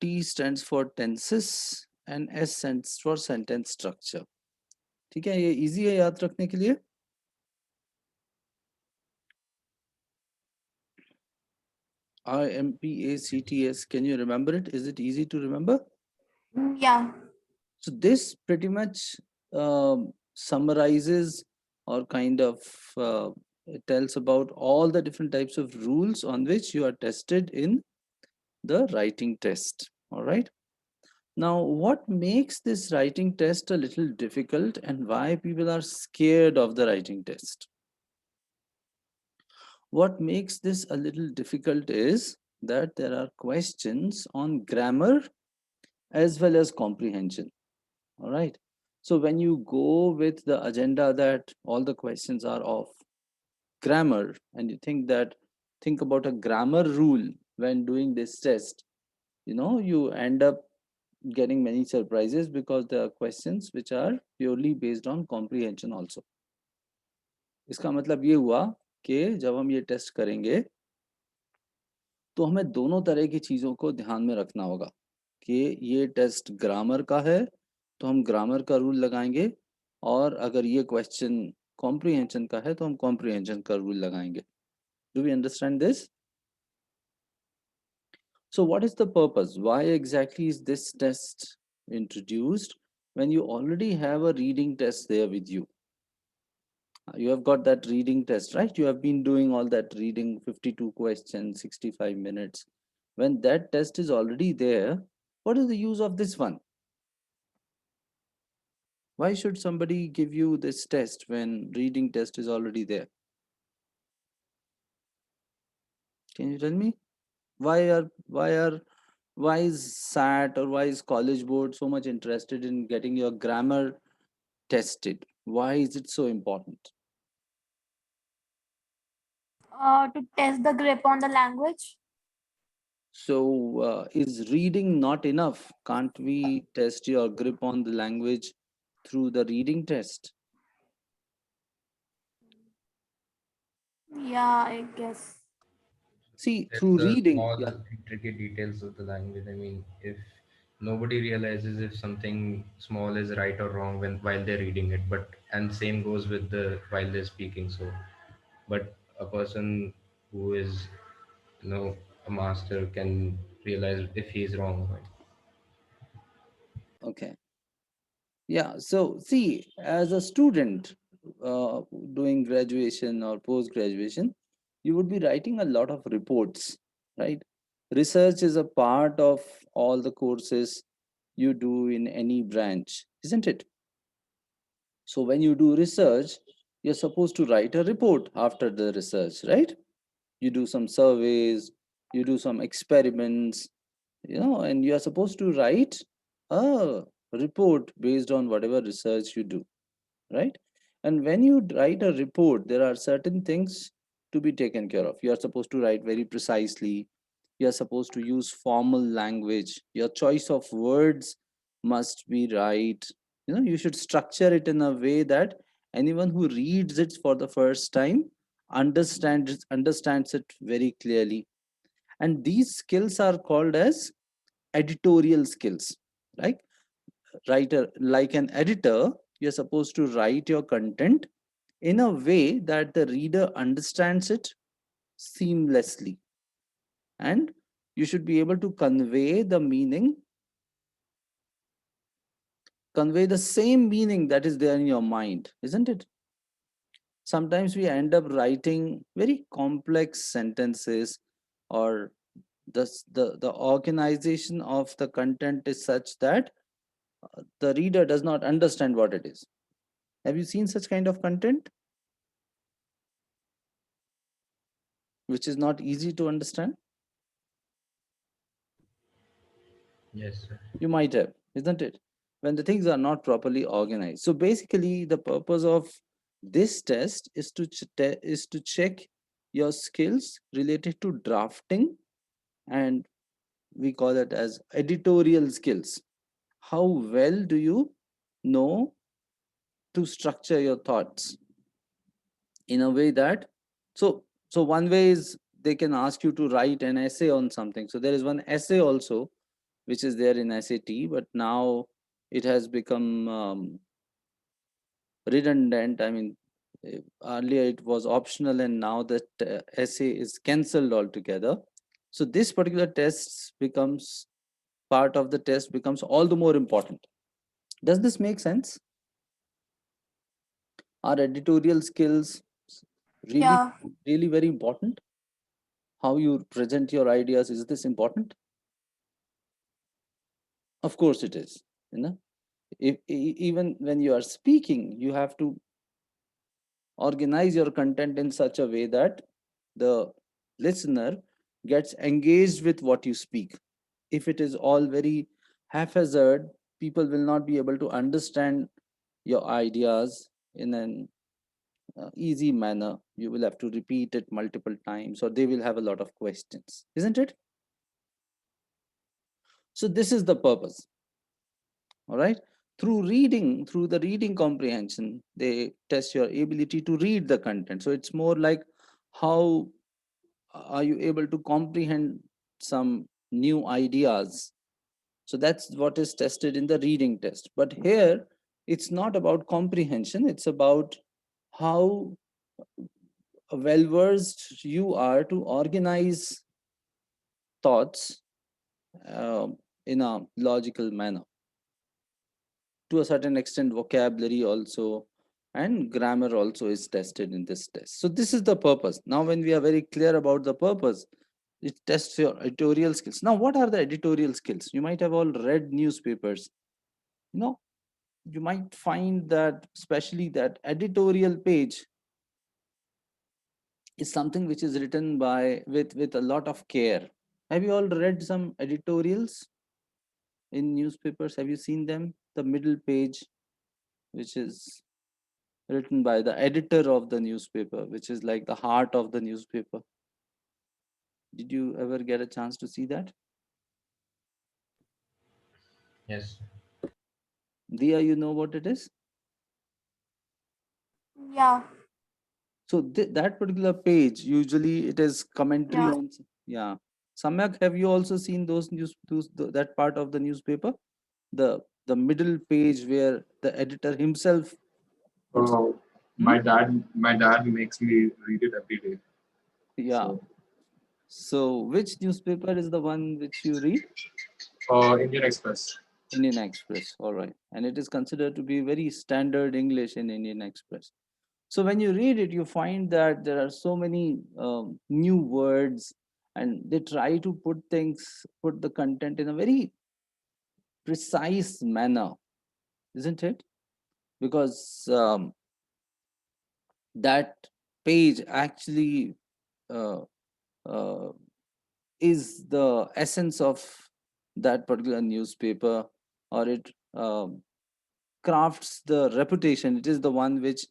T stands for tenses and S stands for sentence structure. ठीक है, ये easy है याद रखने के लिए. IMPACTS, can you remember it? Is it easy to remember? Yeah. So this pretty much summarizes or kind of it tells about all the different types of rules on which you are tested in the writing test. All right. Now, what makes this writing test a little difficult and why people are scared of the writing test? What makes this a little difficult is that there are questions on grammar as well as comprehension. All right. So when you go with the agenda that all the questions are of grammar and you think about a grammar rule when doing this test, you end up getting many surprises because there are questions which are purely based on comprehension also. इसका मतलब ये हुआ कि जब हम ये test करेंगे तो हमें दोनों तरह की चीज़ों को ध्यान में रखना होगा कि ये टेस्ट ग्रामर का है तो हम ग्रामर का रूल लगाएंगे और अगर ये क्वेश्चन कॉम्प्रिहेंशन का है तो हम कॉम्प्रिहेंशन का रूल लगाएंगे. Do we understand this? So what is the purpose? Why exactly is this test introduced when you already have a reading test there with you? You have got that reading test, right? You have been doing all that reading, 52 questions, 65 minutes. When that test is already there, what is the use of this one? Why should somebody give you this test when reading test is already there? Can you tell me? Why is SAT or why is College Board so much interested in getting your grammar tested? Why is it so important? To test the grip on the language. So is reading not enough? Can't we test your grip on the language through the reading test? Yeah, I guess. See, It's through the reading, small yeah. intricate details of the language. I mean, if nobody realizes if something small is right or wrong when while they're reading it, but and same goes with the while they're speaking. So, but a person who is a master can realize if he's wrong or right. Okay. Yeah, so see, as a student doing graduation or post graduation, you would be writing a lot of reports, right? Research is a part of all the courses you do in any branch, isn't it? So when you do research, you're supposed to write a report after the research, right? You do some surveys, you do some experiments, and you are supposed to write a report based on whatever research you do, right? And when you write a report, there are certain things to be taken care of. You are supposed to write very precisely. You are supposed to use formal language. Your choice of words must be right. You should structure it in a way that anyone who reads it for the first time understands it very clearly. And these skills are called as editorial skills, right? Like an editor, you're supposed to write your content in a way that the reader understands it seamlessly, and you should be able to convey the same meaning that is there in your mind, isn't it? Sometimes we end up writing very complex sentences, or the organization of the content is such that the reader does not understand what it is. Have you seen such kind of content which is not easy to understand? Yes, sir. You might have, isn't it? When the things are not properly organized. So basically, the purpose of this test is to check your skills related to drafting, and we call it as editorial skills. How well do you know to structure your thoughts in a way that one way is they can ask you to write an essay on something. So there is one essay also which is there in SAT, but now it has become redundant. I mean, earlier it was optional, and now that essay is cancelled altogether. So this particular test becomes part of the test becomes all the more important. Does this make sense? Are editorial skills really, Yeah. really very important? How you present your ideas, is this important? Of course it is. You know, if, even when you are speaking, you have to organize your content in such a way that the listener gets engaged with what you speak. If it is all very haphazard, people will not be able to understand your ideas in an easy manner. You will have to repeat it multiple times, or they will have a lot of questions, isn't it? So this is the purpose. All right. Through the reading comprehension, they test your ability to read the content. So it's more like, how are you able to comprehend some new ideas? So that's what is tested in the reading test. But here, it's not about comprehension, it's about how well versed you are to organize thoughts in a logical manner. To a certain extent, vocabulary also and grammar also is tested in this test. So this is the purpose. Now, when we are very clear about the purpose, it tests your editorial skills. Now, what are the editorial skills? You might have all read newspapers. You know, you might find that, especially that editorial page is something which is written by with a lot of care. Have you all read some editorials in newspapers? Have you seen them? The middle page, which is written by the editor of the newspaper, which is like the heart of the newspaper. Did you ever get a chance to see that? Yes. Dia, you know what it is? Yeah. So that particular page, usually it is commentary Yeah. on, yeah. Samyak, have you also seen that part of the newspaper? The middle page where the editor himself puts, Uh, hmm? my dad makes me read it every day. Yeah. So, So which newspaper is the one which you read? Indian Express. Indian Express. All right. And it is considered to be very standard English in Indian Express. So when you read it, you find that there are so many new words, and they try to put the content in a very precise manner, isn't it? Because that page actually uh, uh, is the essence of that particular newspaper, or it crafts the reputation. It is the one which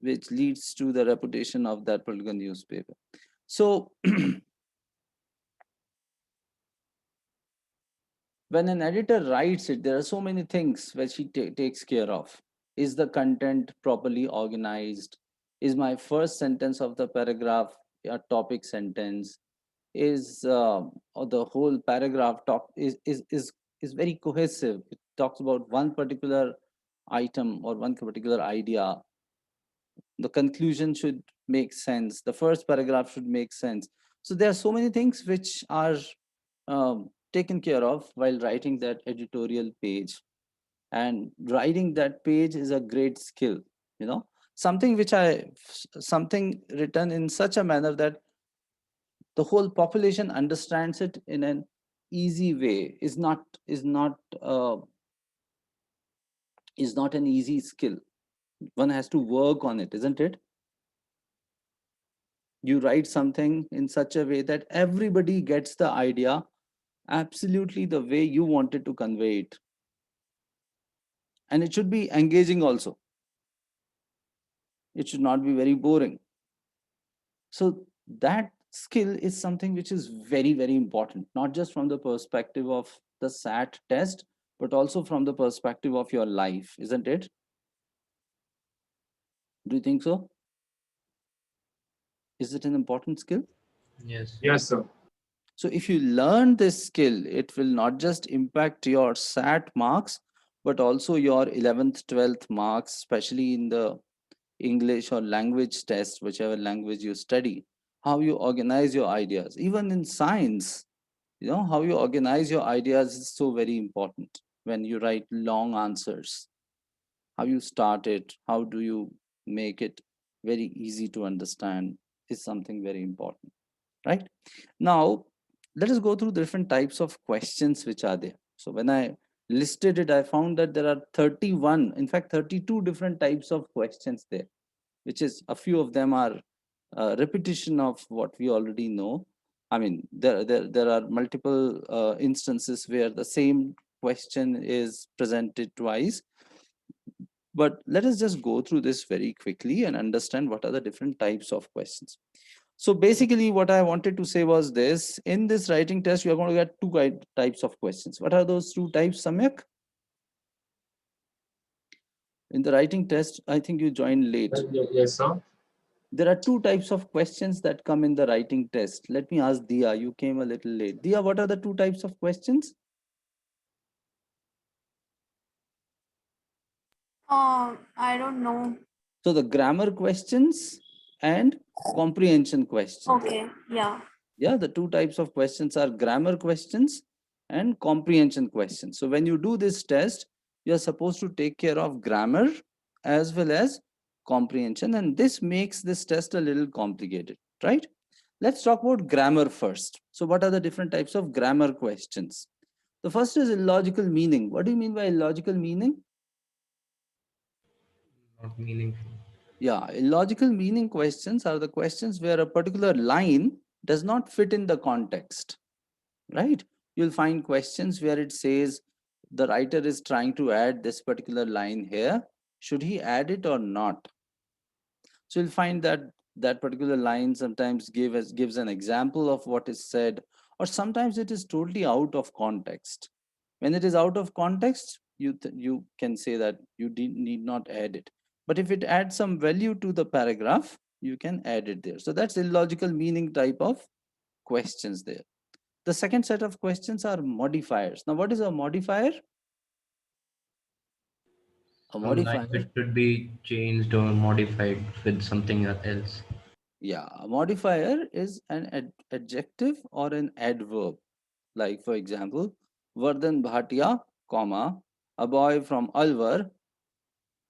leads to the reputation of that particular newspaper. So when an editor writes it, there are so many things which he takes care of. Is the content properly organized? Is my first sentence of the paragraph a topic sentence? Is or the whole paragraph talk is very cohesive? It talks about one particular item or one particular idea. The conclusion should make sense. The first paragraph should make sense. So there are so many things which are taken care of while writing that editorial page. And writing that page is a great skill. You know, something written in such a manner that the whole population understands it in an easy way is not an easy skill. One has to work on it, isn't it? You write something in such a way that everybody gets the idea absolutely the way you wanted to convey it, and it should be engaging also. It should not be very boring. So that skill is something which is very, very important, not just from the perspective of the SAT test, but also from the perspective of your life, isn't it? Do you think so? Is it an important skill? Yes. Yes, sir. So if you learn this skill, it will not just impact your SAT marks, but also your 11th, 12th marks, especially in the English or language test, whichever language you study, how you organize your ideas. Even in science, how you organize your ideas is so very important when you write long answers. How you start it, how do you make it very easy to understand is something very important, right? Now, let us go through different types of questions which are there. So when I listed it, I found that there are 31, in fact, 32 different types of questions there, which is a few of them are repetition of what we already know. I mean, there are multiple instances where the same question is presented twice. But let us just go through this very quickly and understand what are the different types of questions. So basically what I wanted to say was this: in this writing test, you are going to get two types of questions. What are those two types, Samyak? In the writing test, I think you joined late. Yes, sir. There are two types of questions that come in the writing test. Let me ask Dia, you came a little late. Dia, what are the two types of questions? I don't know. So the grammar questions and comprehension questions. Okay, yeah. Yeah, the two types of questions are grammar questions and comprehension questions. So when you do this test, you're supposed to take care of grammar as well as comprehension, and this makes this test a little complicated, right? Let's talk about grammar first. So what are the different types of grammar questions? The first is illogical meaning. What do you mean by illogical meaning? Not meaningful. Yeah, illogical meaning questions are the questions where a particular line does not fit in the context, right? You'll find questions where it says the writer is trying to add this particular line here. Should he add it or not? So you'll find that that particular line sometimes gives an example of what is said, or sometimes it is totally out of context. When it is out of context, you can say that you need not add it. But if it adds some value to the paragraph, you can add it there. So that's illogical meaning type of questions there. The second set of questions are modifiers. Now, what is a modifier? A Some line modifier, which should be changed or modified with something else. yeah, a modifier is an adjective or an adverb. Like, for example, Vardhan Bhatia, comma, a boy from Alwar,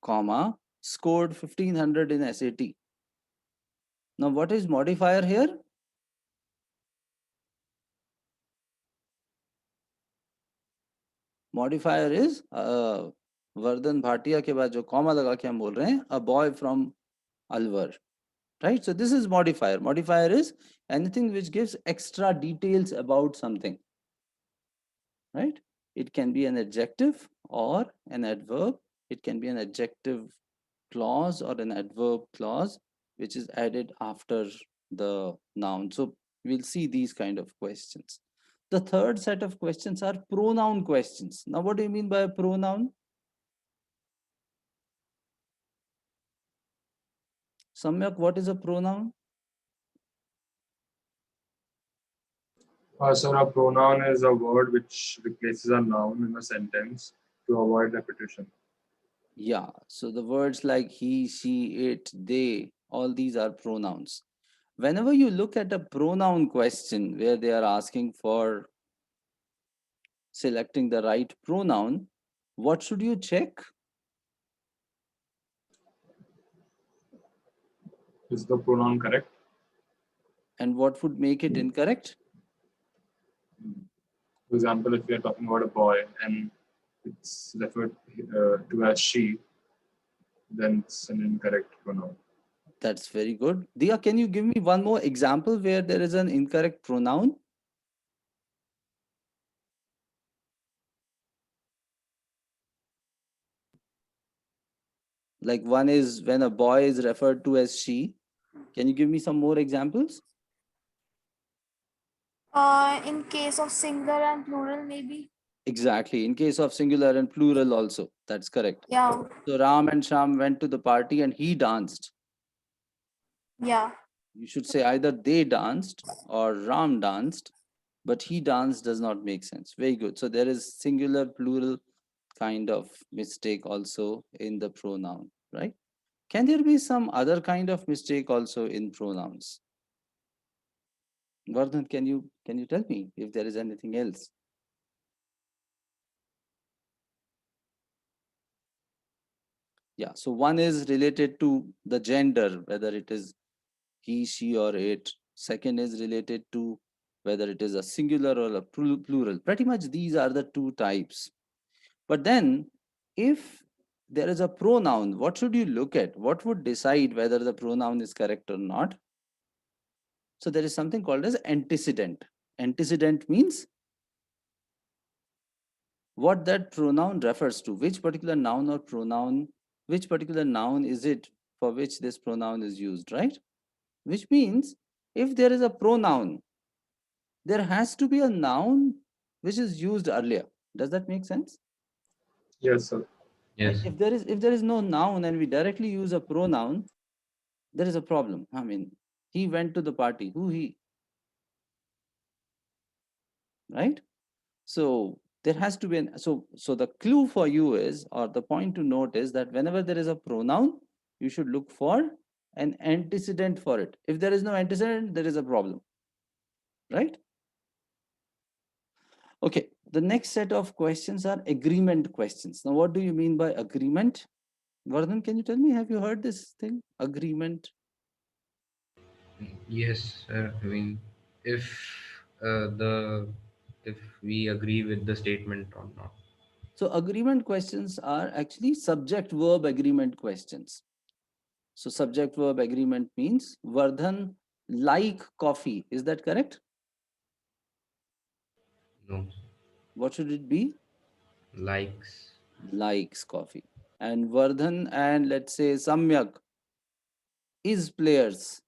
comma, scored 1500 in SAT. Now, what is modifier here? Modifier is Vardhan Bhatia के बाद जो comma लगा के हम बोल रहे हैं, a boy from Alwar. Right? So this is modifier. Modifier is anything which gives extra details about something, right? It can be an adjective or an adverb. It can be an adjective clause or an adverb clause, which is added after the noun. So we'll see these kind of questions. The third set of questions are pronoun questions. Now, what do you mean by a pronoun? Samyak, what is a pronoun? Sir, a pronoun is a word which replaces a noun in a sentence to avoid repetition. Yeah, so the words like he, she, it, they, all these are pronouns. Whenever you look at a pronoun question where they are asking for selecting the right pronoun, what should you check? Is the pronoun correct? And what would make it incorrect? For example, if we are talking about a boy and it's referred to as she, then it's an incorrect pronoun. That's very good. Dia, can you give me one more example where there is an incorrect pronoun? Like one is when a boy is referred to as she. Can you give me some more examples? In case of singular and plural, maybe. Exactly. In case of singular and plural also. That's correct. Yeah, So Ram and Sham went to the party and he danced. yeah. You should say either they danced or Ram danced. but he danced does not make sense. Very good. So there is singular, plural kind of mistake also in the pronoun, right? Can there be some other kind of mistake also in pronouns? Vardhan, can you tell me if there is anything else? Yeah. So one is related to the gender, whether it is he, she, or it. Second is related to whether it is a singular or a plural. Pretty much these are the two types. But then, if there is a pronoun, what should you look at? What would decide whether the pronoun is correct or not? So there is something called as antecedent. Antecedent means what that pronoun refers to, which particular noun or pronoun, which particular noun is it for which this pronoun is used, right? Which means if there is a pronoun, there has to be a noun which is used earlier. Does that make sense? Yes, sir. Right? Yes. If there is no noun and we directly use a pronoun, there is a problem. I mean, he went to the party. Who he? Right? So there has to be so the clue for you is, or the point to note is that whenever there is a pronoun, you should look for an antecedent for it. If there is no antecedent, there is a problem. Right? Okay. The next set of questions are agreement questions. Now, what do you mean by agreement? Vardhan, can you tell me, have you heard this thing? Agreement. Yes, sir. I mean, if the if we agree with the statement or not. So agreement questions are actually subject verb agreement questions. So subject verb agreement means Vardhan like coffee. Is that correct? No. What should it be? Likes. Likes coffee. And Vardhan and let's say Samyak is players.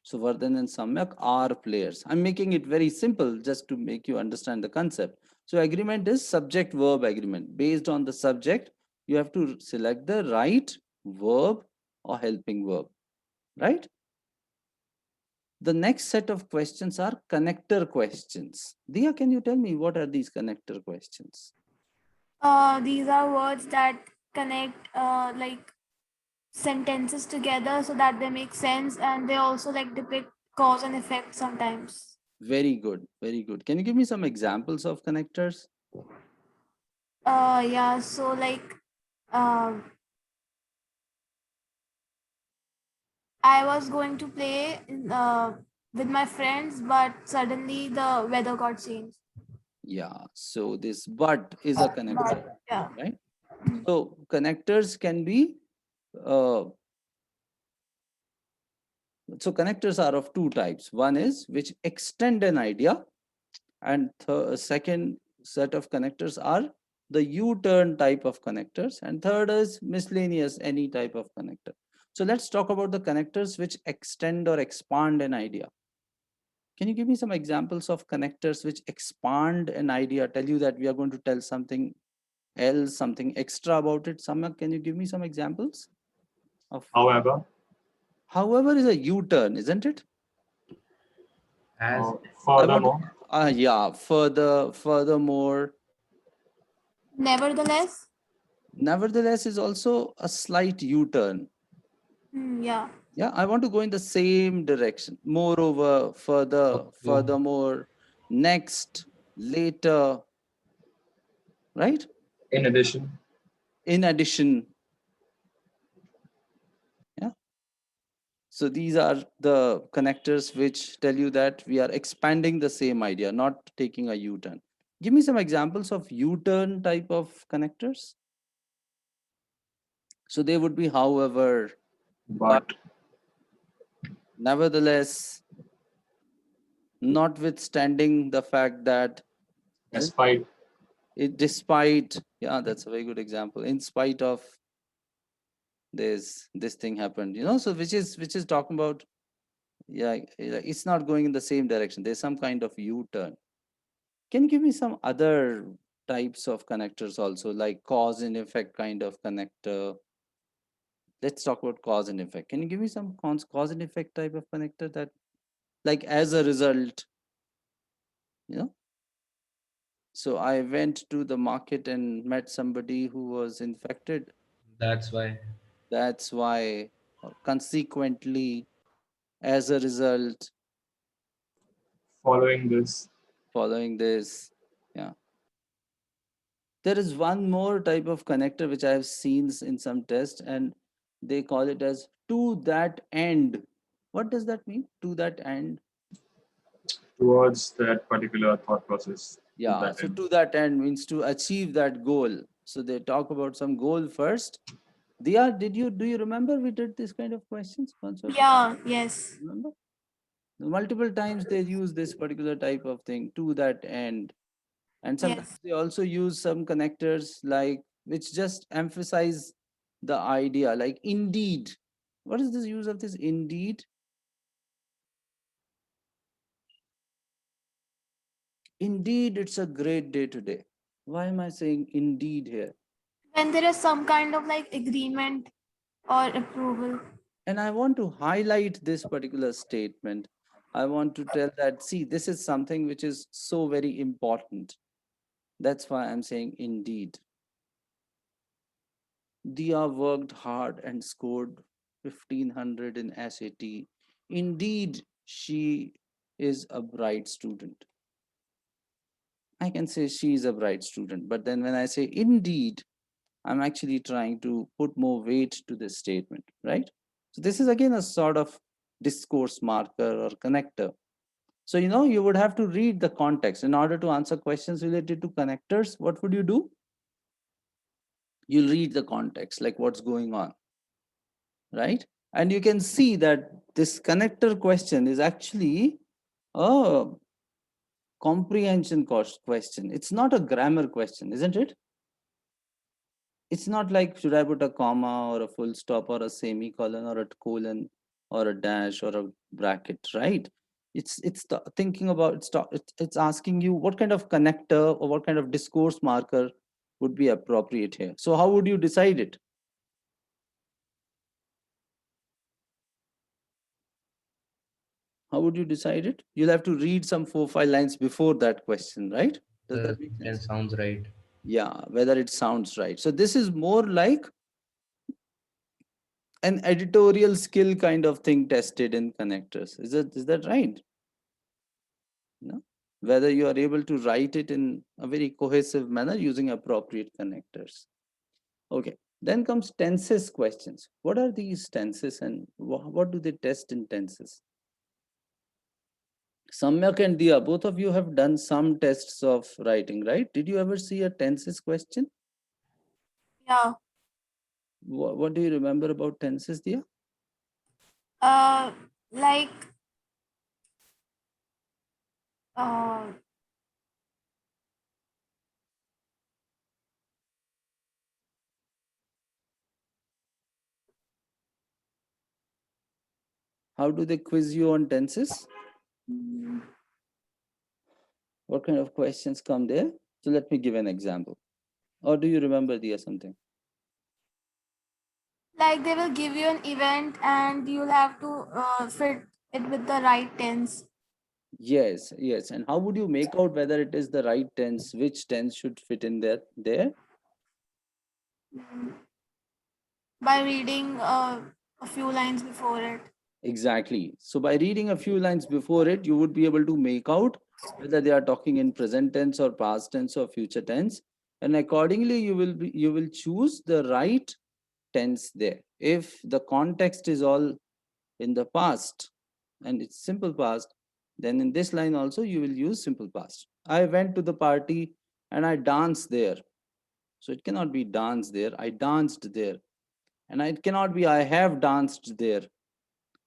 So Vardhan and Samyak are players. I'm making it very simple just to make you understand the concept. So agreement is subject verb agreement. Based on the subject, you have to select the right verb or helping verb, right? The next set of questions are connector questions. Dia, can you tell me what are these connector questions? These are words that connect like sentences together so that they make sense, and they also like depict cause and effect sometimes. Very good, very good. Can you give me some examples of connectors? Yeah, so like um I was going to play with my friends, but suddenly the weather got changed. Yeah, so this but is a connector, But yeah. right? So connectors can be uh, so connectors are of two types. One is which extend an idea, and second set of connectors are the U-turn type of connectors, and third is miscellaneous, any type of connector. So let's talk about the connectors which extend or expand an idea. Can you give me some examples of connectors which expand an idea, tell you that we are going to tell something else, something extra about it? Samyak, can you give me some examples of? However, However is a U-turn, isn't it? As. I want, furthermore, yeah, furthermore, Nevertheless, nevertheless is also a slight U-turn. yeah. Yeah, I want to go in the same direction. Moreover, further, So, furthermore, next, later, right? in addition, In addition, yeah. So these are the connectors which tell you that we are expanding the same idea, not taking a U-turn. Give me some examples of U-turn type of connectors. So they would be however, but, but nevertheless, notwithstanding the fact that, right? despite, It despite, yeah, that's a very good example. In spite of this thing happened, so which is talking about, yeah, it's not going in the same direction. There's some kind of U-turn. Can you give me some other types of connectors also, like cause and effect kind of connector? Let's talk about cause and effect. Can you give me some cause and effect type of connector that like as a result, you know. So I went to the market and met somebody who was infected. That's why. That's why, or consequently, as a result, Following this, following this. Yeah. There is one more type of connector which I have seen in some tests, and they call it as to that end. What does that mean? To that end? towards that particular thought process to Yeah. that So end. to that end means to achieve that goal. So they talk about some goal first. Dia, do you remember we did this kind of questions once or twice? Yeah, yes. Remember? Multiple times they use this particular type of thing to that end. And sometimes Yes. they also use some connectors like which just emphasize the idea, like indeed. What is this use of this indeed? Indeed, it's a great day today. Why am I saying indeed here? When there is some kind of like agreement or approval. And I want to highlight this particular statement. I want to tell that, see, this is something which is so very important. That's why I'm saying indeed. Dia worked hard and scored 1500 in SAT. Indeed, she is a bright student. I can say she is a bright student, but then when I say indeed, I'm actually trying to put more weight to this statement, right? So this is again a sort of discourse marker or connector. So, you would have to read the context in order to answer questions related to connectors. What would you do? You'll read the context, like what's going on, right? And you can see that this connector question is actually a comprehension cost question. It's not a grammar question, isn't it? It's not like should I put a comma or a full stop or a semicolon or a colon or a dash or a bracket, right? Thinking about it's asking you what kind of connector or what kind of discourse marker would be appropriate here. So how would you decide it? How would you decide it? You'll have to read some 4 5 lines before that question, right? Does The that make sense? sentence sounds right. Yeah, whether it sounds right. So this is more like an editorial skill kind of thing tested in connectors. Is that right? No? Whether you are able to write it in a very cohesive manner using appropriate connectors. Okay. Then comes tenses questions. What are these tenses and what do they test in tenses? Samyak and Dia, both of you have done some tests of writing, right? Did you ever see a tenses question? Yeah. What do you remember about tenses, Dia? Uh, like uh, How do they quiz you on tenses? mm, What kind of questions come there? So let me give an example. Or do you remember, Dia, something? like they will give you an event and you'll have to fit it with the right tense. Yes, yes. And how would you make out whether it is the right tense? Which tense should fit in there? There? Mm, by reading a few lines before it. Exactly. So by reading a few lines before it, you would be able to make out whether they are talking in present tense or past tense or future tense. And accordingly, you will choose the right tense there. If the context is all in the past and it's simple past, then in this line also you will use simple past. I went to the party and I danced there. So it cannot be dance there. I danced there. And it cannot be I have danced there.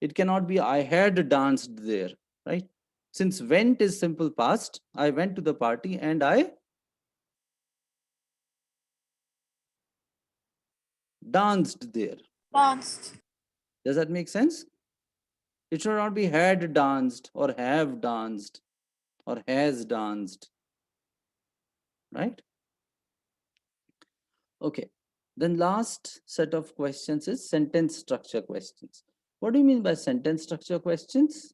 It cannot be I had danced there, right? Since went is simple past, I went to the party and I danced there. Danced. Does that make sense? It should not be had danced or have danced or has danced, right? Okay. Then last set of questions is sentence structure questions. What do you mean by sentence structure questions?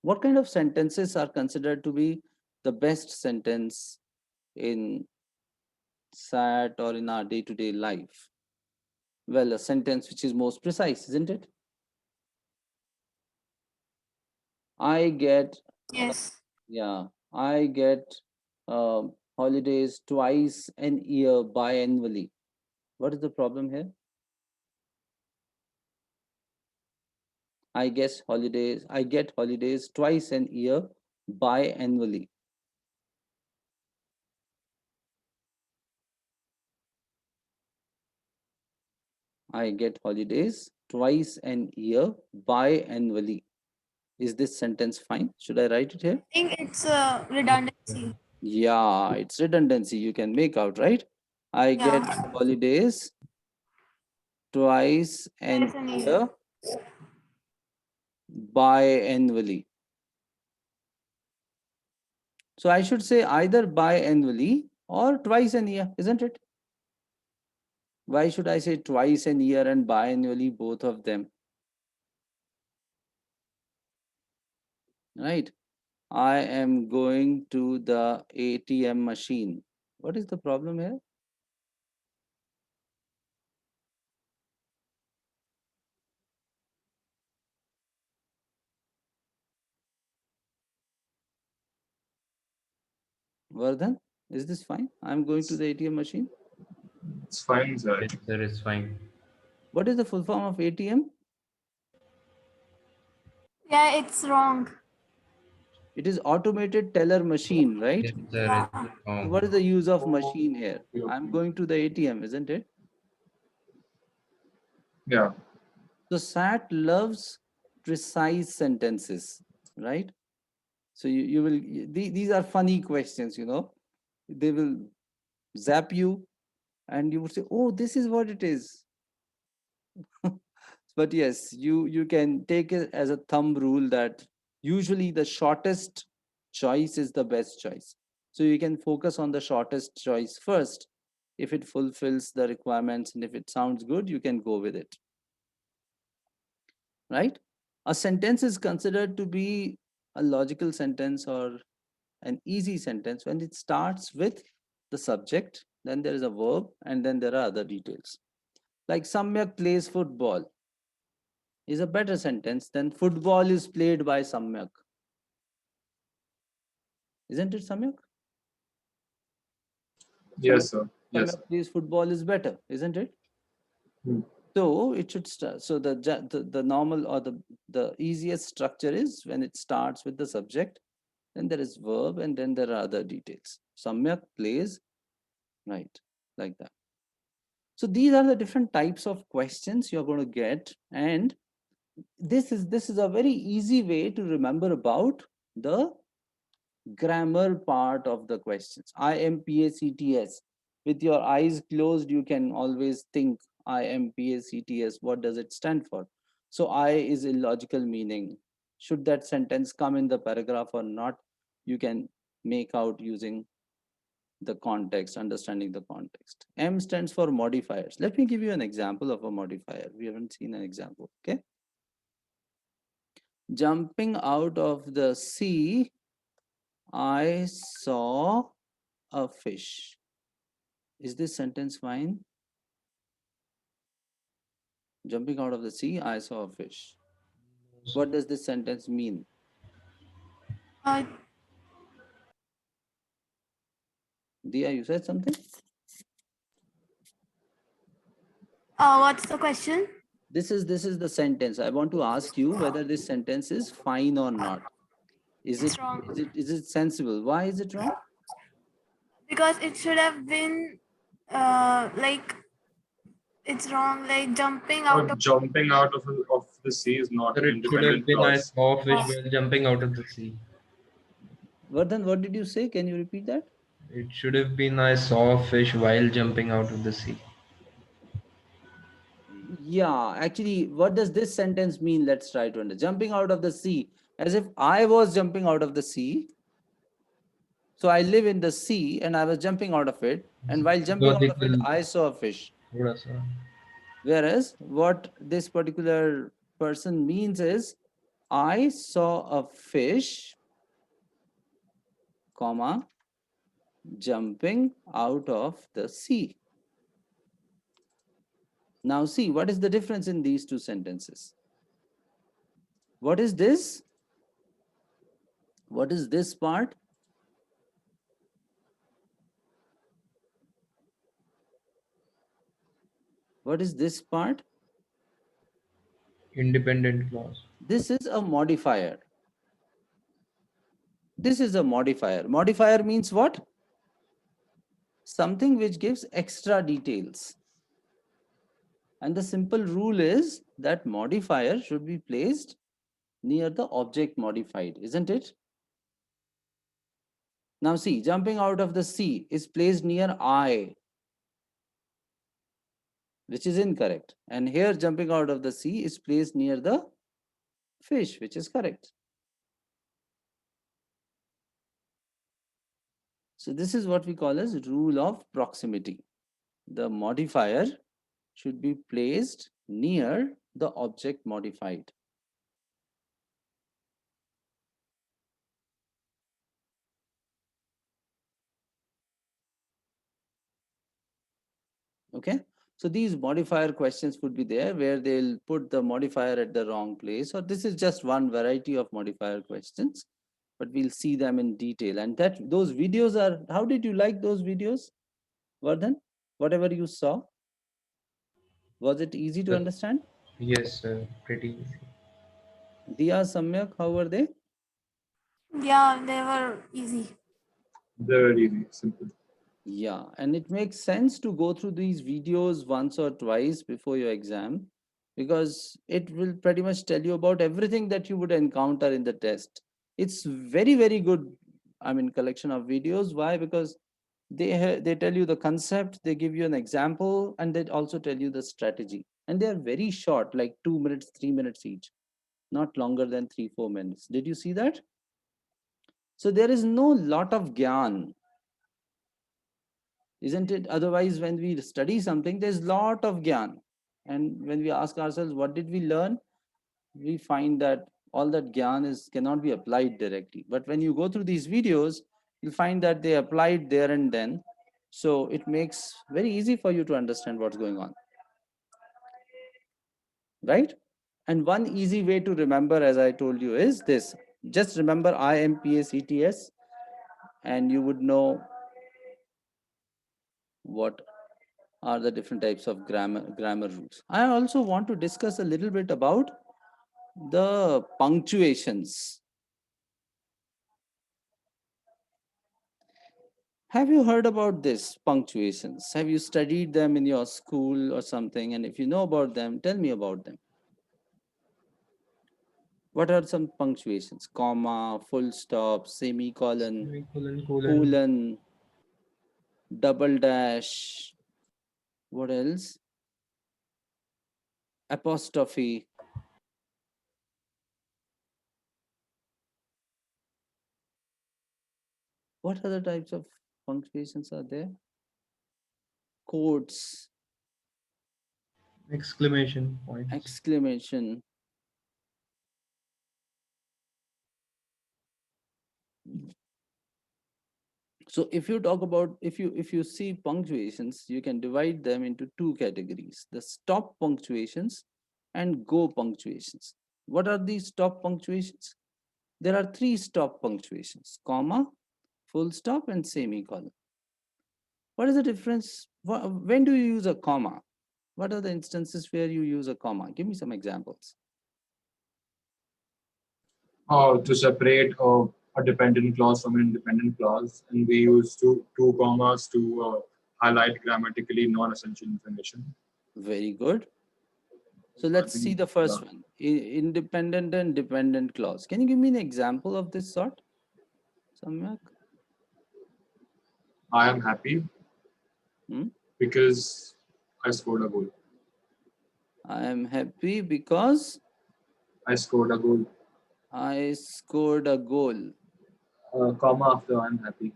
What kind of sentences are considered to be the best sentence in SAT or in our day-to-day life? Well, a sentence which is most precise, isn't it? I get, Yes. yeah, I get holidays twice an year biannually. What is the problem here? I get holidays twice an year biannually. I get holidays twice an year biannually. Is this sentence fine? Should I write it here? I think it's a redundancy. Yeah, it's redundancy. You can make out, right? I get Yeah. holidays twice an Twice a year. year biannually. So I should say either biannually or twice an year, isn't it? Why should I say twice an year and biannually, both of them? Right? I am going to the ATM machine. What is the problem here? Vardhan, is this fine? I'm going to the ATM machine. It's fine, sir. Yes, sir, it's fine. What is the full form of ATM? Yeah, it's wrong. It is automated teller machine, right? Yes, sir, Yeah. it's So wrong. what is the use of machine here? I'm going to the ATM, isn't it? Yeah. So SAT loves precise sentences, right? So you will, these are funny questions, you know. They will zap you and you would say, oh, this is what it is. But yes, you can take it as a thumb rule that usually the shortest choice is the best choice. So you can focus on the shortest choice first. If it fulfills the requirements and if it sounds good, you can go with it, right? A sentence is considered to be a logical sentence or an easy sentence when it starts with the subject, then there is a verb, and then there are other details. Like Samyak plays football is a better sentence than football is played by Samyak. Isn't it, Samyak? Samyak, Yes, sir. Yes. Samyak plays football is better, isn't it? Hmm. So it should start. So the normal or the easiest structure is when it starts with the subject, then there is verb, and then there are other details. Samyak plays, right, like that. So these are the different types of questions you're going to get, and this is a very easy way to remember about the grammar part of the questions. IMPACTS. With your eyes closed, you can always think IMPACTS. What does it stand for? So I is illogical meaning. Should that sentence come in the paragraph or not? You can make out using the context, understanding the context. M stands for modifiers. Let me give you an example of a modifier. We haven't seen an example. Okay. Jumping out of the sea, I saw a fish. Is this sentence fine? Jumping out of the sea, I saw a fish. What does this sentence mean? Uh, Dia, you said something? what's the question? This is the sentence. I want to ask you whether this sentence is fine or not. Is It's it wrong. is it sensible? Why is it wrong? Because it should have been like it's wrong, like jumping out But of jumping out of the sea is not Sir, an it should have independent been I clause. saw a fish while jumping out of the sea. Vardhan, what did you say? Can you repeat that? It should have been I saw a fish while jumping out of the sea. Yeah, actually, what does this sentence mean? Let's try to understand. Jumping out of the sea, as if I was jumping out of the sea. So I live in the sea and I was jumping out of it. And while jumping out of it, Logical. I saw a fish. थोड़ा सा. Whereas what this particular person means is, I saw a fish, comma, jumping out of the sea. Now see, what is the difference in these two sentences? What is this? What is this part? What is this part? Independent clause. This is a modifier. This is a modifier. Modifier means what? Something which gives extra details. And the simple rule is that modifier should be placed near the object modified, isn't it? Now see, jumping out of the sea is placed near I, which is incorrect. And here jumping out of the sea is placed near the fish, which is correct. So this is what we call as rule of proximity. The modifier should be placed near the object modified. Okay, so these modifier questions would be there where they'll put the modifier at the wrong place, or this is just one variety of modifier questions, but we'll see them in detail. And that those videos are, how did you like those videos, Vardhan? Whatever you saw, was it easy to Uh, understand? yes, pretty easy. Diya, Samyak, how were they? Yeah, they were easy. Very easy, simple. Yeah, and it makes sense to go through these videos once or twice before your exam, because it will pretty much tell you about everything that you would encounter in the test. It's very, very good, I mean, collection of videos. Why? Because they tell you the concept, they give you an example, and they also tell you the strategy. And they are very short, like 2 minutes, 3 minutes each, not longer than 3, 4 minutes. Did you see that? So there is no lot of gyan, isn't it? Otherwise, when we study something, there's lot of gyan, and when we ask ourselves what did we learn, we find that all that gyan is cannot be applied directly. But when you go through these videos, you'll find that they applied there and then, so it makes very easy for you to understand what's going on, right? And one easy way to remember, as I told you, is this: just remember IMPACTS, and you would know what are the different types of grammar rules. I also want to discuss a little bit about the punctuations. Have you heard about this punctuations? Have you studied them in your school or something? And if you know about them, tell me about them. What are some punctuations? Comma, full stop, semicolon, Semicolon, colon. colon, double dash. What else? Apostrophe. What other types of punctuations are there? Quotes, Exclamation points. exclamation. So if you talk about, if you see punctuations, you can divide them into two categories: the stop punctuations and go punctuations. What are these stop punctuations? There are three stop punctuations: comma, full stop, and semicolon. What is the difference? When do you use a comma? What are the instances where you use a comma? Give me some examples. To separate a dependent clause from an independent clause, and we use two commas to highlight grammatically non-essential information. Very good. So I let's see think the first one: independent and dependent clause. Can you give me an example of this sort, Samyak? I am happy Hmm? because I scored a goal. I am happy because I scored a goal. I scored a goal. Comma after I'm happy.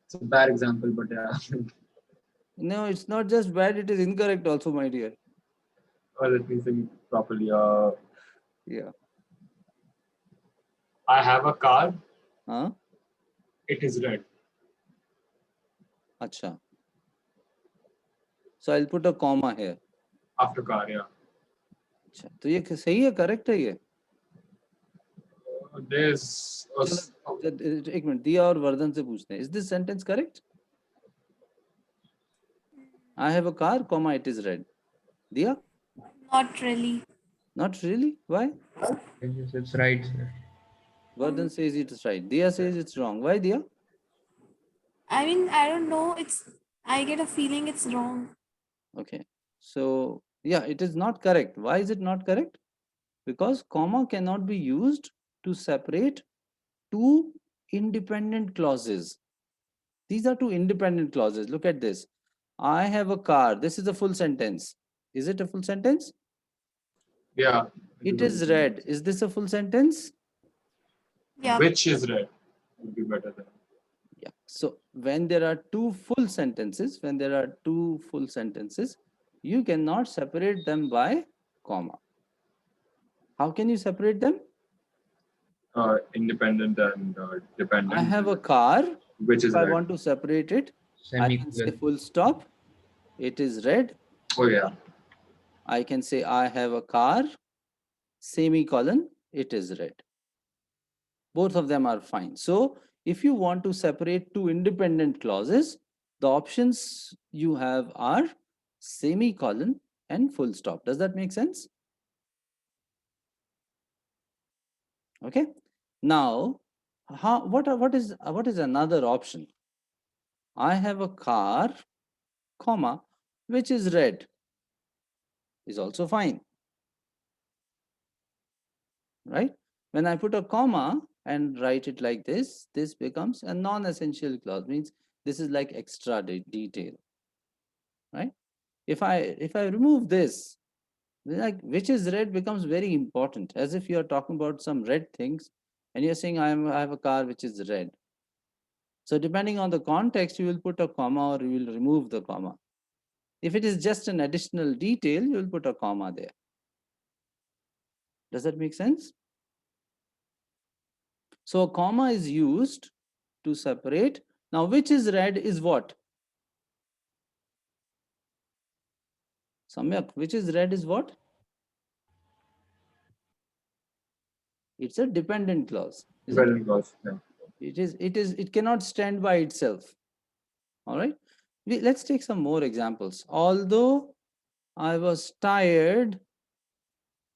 It's a bad example, but yeah. No, it's not just bad, it is incorrect also, my dear. Let me think properly. Yeah. I have a car. Huh? It is red. Acha. So I'll put a comma here. After car, yeah. अच्छा, तो ये सही है, correct है ये? There's a चलो एक minute, दिया और वर्धन से पूछते हैं, is this sentence correct? I have a car, comma it is red. दिया? Not really. Not really. Why? Yes, it's right, sir. Vardhan says it's right. Diya says it's wrong. Why, Diya? I mean, I don't know. I get a feeling it's wrong. Okay. So yeah, it is not correct. Why is it not correct? Because comma cannot be used to separate two independent clauses. These are two independent clauses. Look at this. I have a car. This is a full sentence. Is it a full sentence? yeah. It is red. Is this a full sentence? Yeah. Which is red would be better than. Yeah. So when there are two full sentences, you cannot separate them by comma. How can you separate them? Independent and dependent. I have a car. Which is If I red. want to separate it, I can say Semicolon. full stop. It is red. Oh yeah. I can say I have a car. Semicolon. It is red. Both of them are fine. So if you want to separate two independent clauses, the options you have are semicolon and full stop. Does that make sense? Okay. Now, what is another option? I have a car, comma, which is red, is also fine, right? When I put a comma and write it like this becomes a non-essential clause. Means this is like extra detail, right? If I remove this, like which is red becomes very important, as if you are talking about some red things and you're saying I have a car which is red. So depending on the context, you will put a comma or you will remove the comma. If it is just an additional detail, you will put a comma there. Does that make sense? So a comma is used to separate. Now, which is red is what? Samyak, which is red is what? It's a dependent clause. Dependent clause. Yeah. It cannot stand by itself. All right. Let's take some more examples. Although I was tired,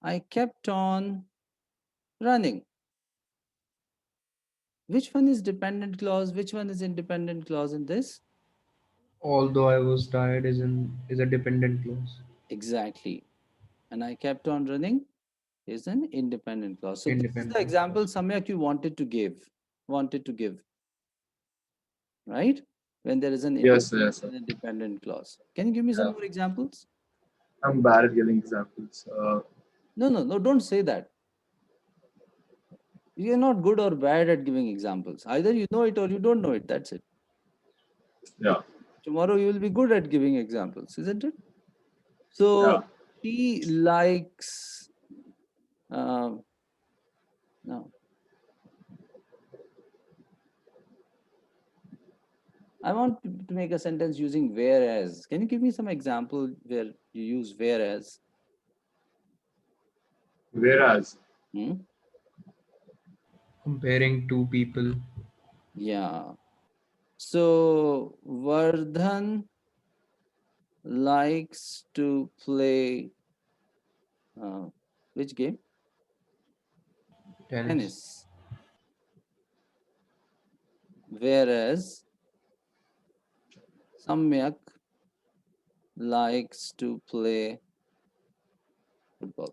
I kept on running. Which one is dependent clause? Which one is independent clause in this? Although I was tired is a dependent clause. Exactly. And I kept on running is an independent clause. So this is the Independent example, clause. Samyak, you wanted to give, right? When there is an Yes, independent yes. and a dependent clause. Can you give me some Yeah. more examples? I'm bad at giving examples. No, don't say that. You're not good or bad at giving examples. Either you know it or you don't know it. That's it. Yeah. Tomorrow you will be good at giving examples, isn't it? So Yeah. she likes, no. I want to make a sentence using whereas. Can you give me some example where you use whereas? Whereas. Comparing two people. Yeah. So Vardhan likes to play which game? Tennis. Whereas Samyak likes to play football.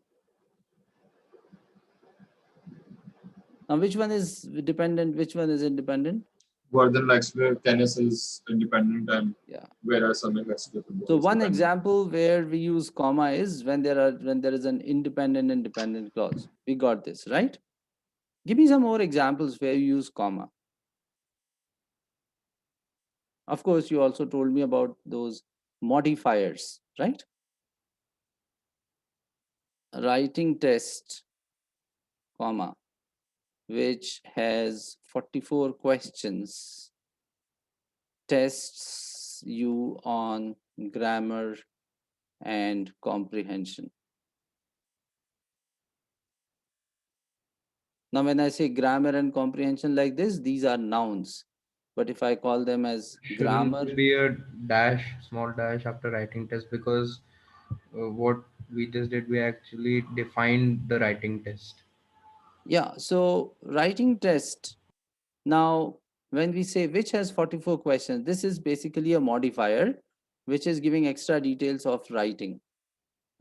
Now, which one is dependent? Which one is independent? Vardhan likes to play tennis is independent, and Yeah. whereas Samyak likes to play football. So is one dependent. example where we use comma is when there is an independent and dependent clause. We got this, right? Give me some more examples where you use comma. Of course, you also told me about those modifiers, right? Writing test, comma, which has 44 questions, tests you on grammar and comprehension. Now, when I say grammar and comprehension like this, these are nouns. But if I call them as Shouldn't grammar, there be a dash, small dash after writing test? Because what we just did, we actually defined the writing test. yeah, so writing test. Now, when we say which has 44 questions, this is basically a modifier which is giving extra details of writing,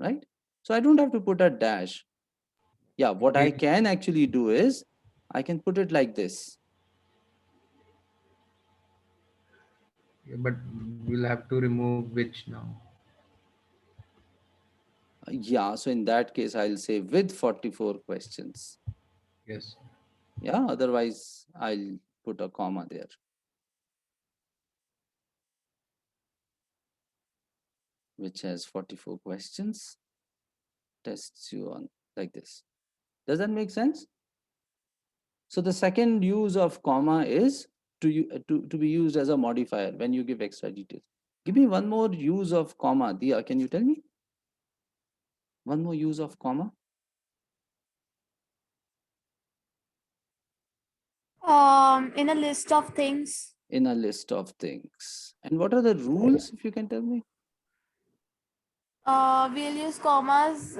right? So I don't have to put a dash. Yeah, what I Okay, can actually do is I can put it like this. but we'll have to remove which now. Yeah, so in that case, I'll say with 44 questions. Yes. Yeah, otherwise, I'll put a comma there, which has 44 questions, tests you on like this. Does that make sense? So the second use of comma is to be used as a modifier when you give extra details. Give me one more use of comma. Dia, can you tell me? One more use of comma In a list of things. in a list of things. And what are the rules, if you can tell me? We'll use commas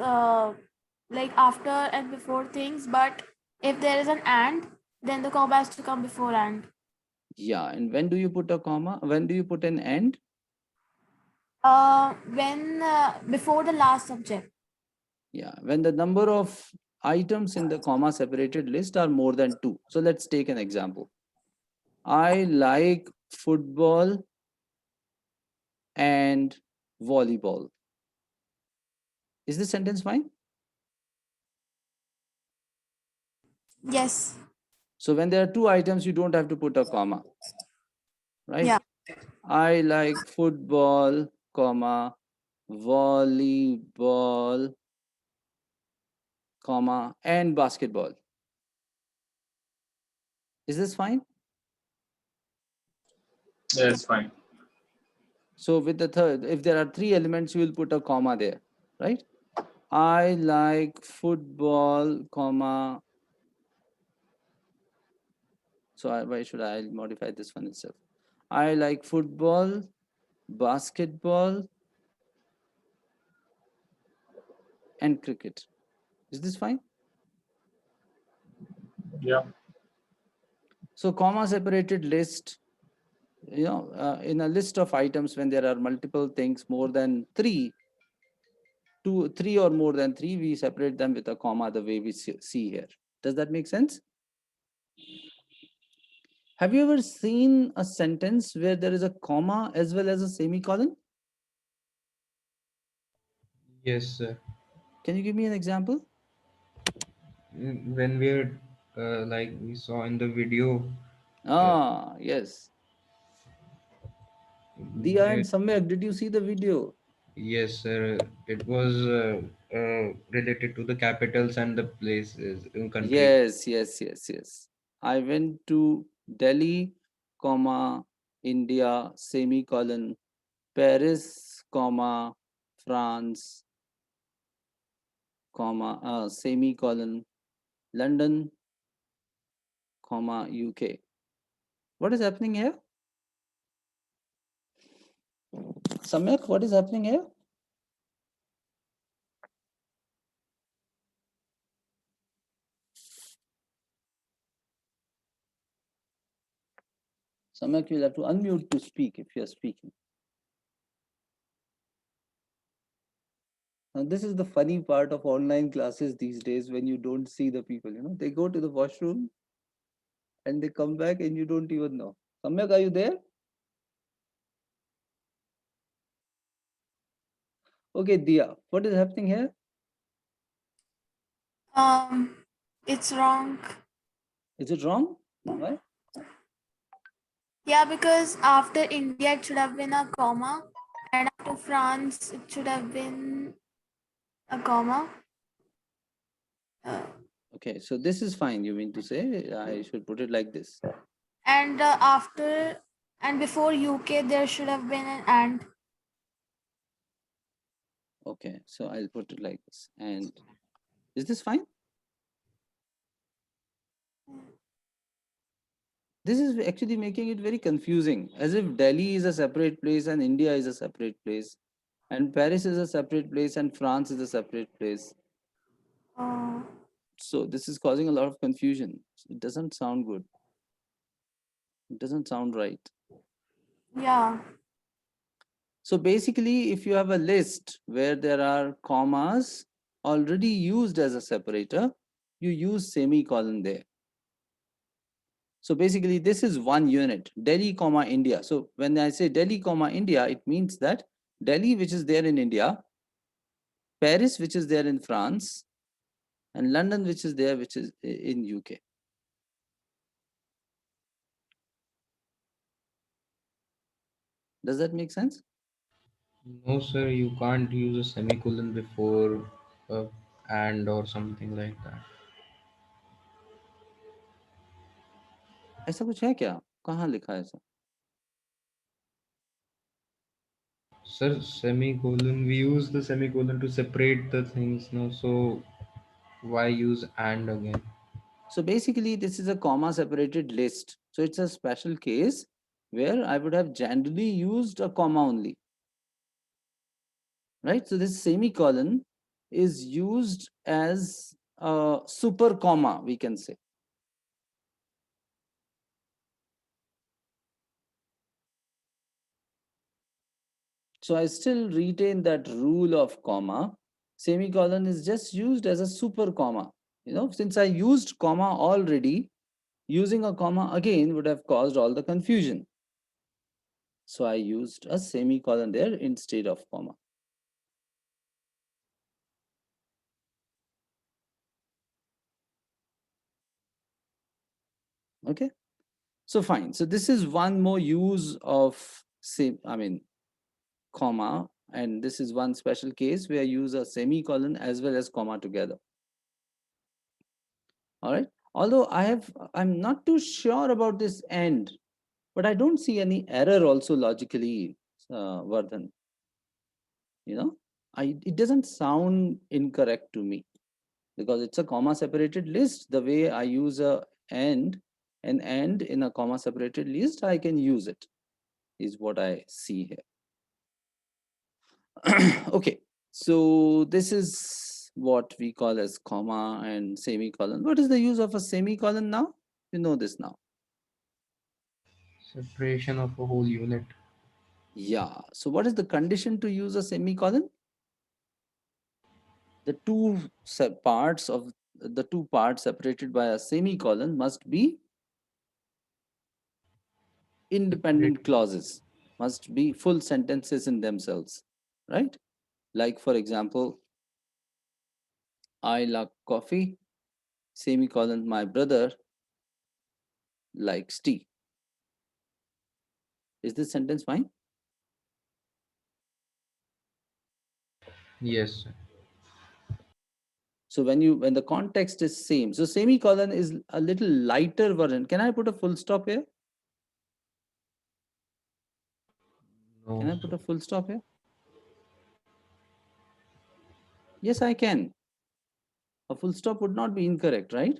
like after and before things, but if there is an and, then the comma has to come before and. Yeah, and when do you put a comma? When do you put an end? When before the last subject. Yeah, when the number of items in the comma separated list are more than two. So let's take an example. I like football and volleyball. Is this sentence fine? Yes. So when there are two items, you don't have to put a comma, right? Yeah. I like football, comma, volleyball, comma, and basketball. Is this fine? Yes, fine. So with the third, if there are three elements, you will put a comma there, right? I like football, comma. So why should I modify this one itself? I like football, basketball, and cricket. Is this fine? Yeah. So comma separated list, in a list of items when there are multiple things more than three, three or more than three, we separate them with a comma the way we see here. Does that make sense? Have you ever seen a sentence where there is a comma as well as a semicolon? Yes, sir. Can you give me an example? When we're like we saw in the video, uh, Ah, yes. Dia and it, Samyak, did you see the video? yes, sir. It was related to the capitals and the places in countries. Yes, yes, yes, yes. I went to Delhi, comma, India, semicolon, Paris, comma, France, comma, semicolon, London, comma, UK. What is happening here? Samyak, what is happening here? Samyak, you'll have to unmute to speak if you're speaking. Now, this is the funny part of online classes these days when you don't see the people. They go to the washroom and they come back and you don't even know. Samyak, are you there? Okay, Dia, what is happening here? Um, it's wrong. Is it wrong? Why? Yeah, because after India it should have been a comma, and after France it should have been a comma. Uh, Okay, so this is fine. You mean to say I should put it like this? And after and before UK, there should have been an and. Okay, so I'll put it like this. And is this fine? This is actually making it very confusing, as if Delhi is a separate place and India is a separate place, and Paris is a separate place and France is a separate place. Uh, So this is causing a lot of confusion. It doesn't sound good. It doesn't sound right. yeah. So basically, if you have a list where there are commas already used as a separator, you use semicolon there. So basically, this is one unit, Delhi, comma India. So when I say Delhi, comma India, it means that Delhi, which is there in India, Paris, which is there in France, and London, which is there, which is in UK. Does that make sense? No, sir, you can't use a semicolon before a and or something like that. ऐसा कुछ है क्या? कहाँ लिखा है ऐसा? Sir, semicolon, we use the semicolon to separate the things now, so why use and again? So basically, this is a comma separated list. So it's a special case where I would have generally used a comma only, right? So this semicolon is used as a super comma, we can say. So I still retain that rule of comma. Semicolon is just used as a super comma. You know, since I used comma already, using a comma again would have caused all the confusion. So I used a semicolon there instead of comma. Okay. So fine. So this is one more use of comma, and this is one special case where I use a semicolon as well as comma together. All right. Although I'm not too sure about this end, but I don't see any error also logically, Vardhan. You know, it doesn't sound incorrect to me because it's a comma separated list. The way I use an end in a comma separated list, I can use it, is what I see here. Okay, so this is what we call as comma and semicolon. What is the use of a semicolon now? You know this now. Separation of a whole unit. Yeah. So what is the condition to use a semicolon? The the two parts separated by a semicolon must be Separate. independent clauses, must be full sentences in themselves, right? Like for example, I like coffee, semicolon, my brother likes tea. Is this sentence fine? Yes, sir. So when the context is same, so semicolon is a little lighter version. Can I put a full stop here? Can No, I sir. put a full stop here? Yes, I can. A full stop would not be incorrect, right?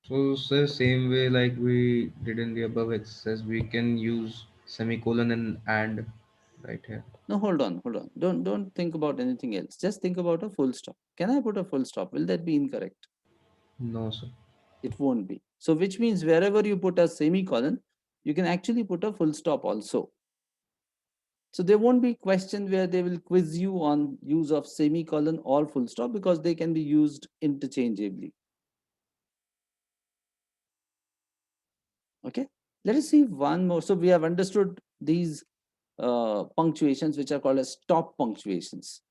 So, sir, same way like we did in the above exercise, we can use semicolon and right here. No, hold on, hold on. Don't think about anything else. Just think about a full stop. Can I put a full stop? Will that be incorrect? No, sir. It won't be. So which means wherever you put a semicolon, you can actually put a full stop also. So there won't be question where they will quiz you on use of semicolon or full stop because they can be used interchangeably. Okay. Let us see one more. So we have understood these punctuations which are called as stop punctuations.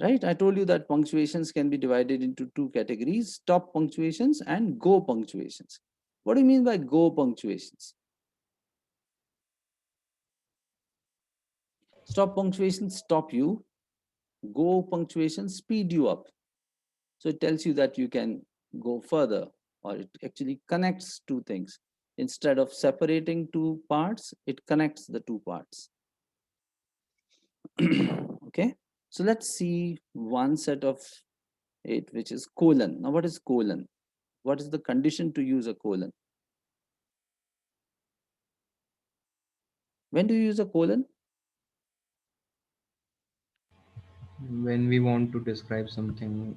Right? I told you that punctuations can be divided into two categories, stop punctuations and go punctuations. What do you mean by go punctuations? Stop punctuations stop you, go punctuations speed you up. So it tells you that you can go further, or it actually connects two things. Instead of separating two parts, it connects the two parts. Okay, so let's see one set of it, which is colon. Now, what is colon? What is the condition to use a colon? When do you use a colon? When we want to describe something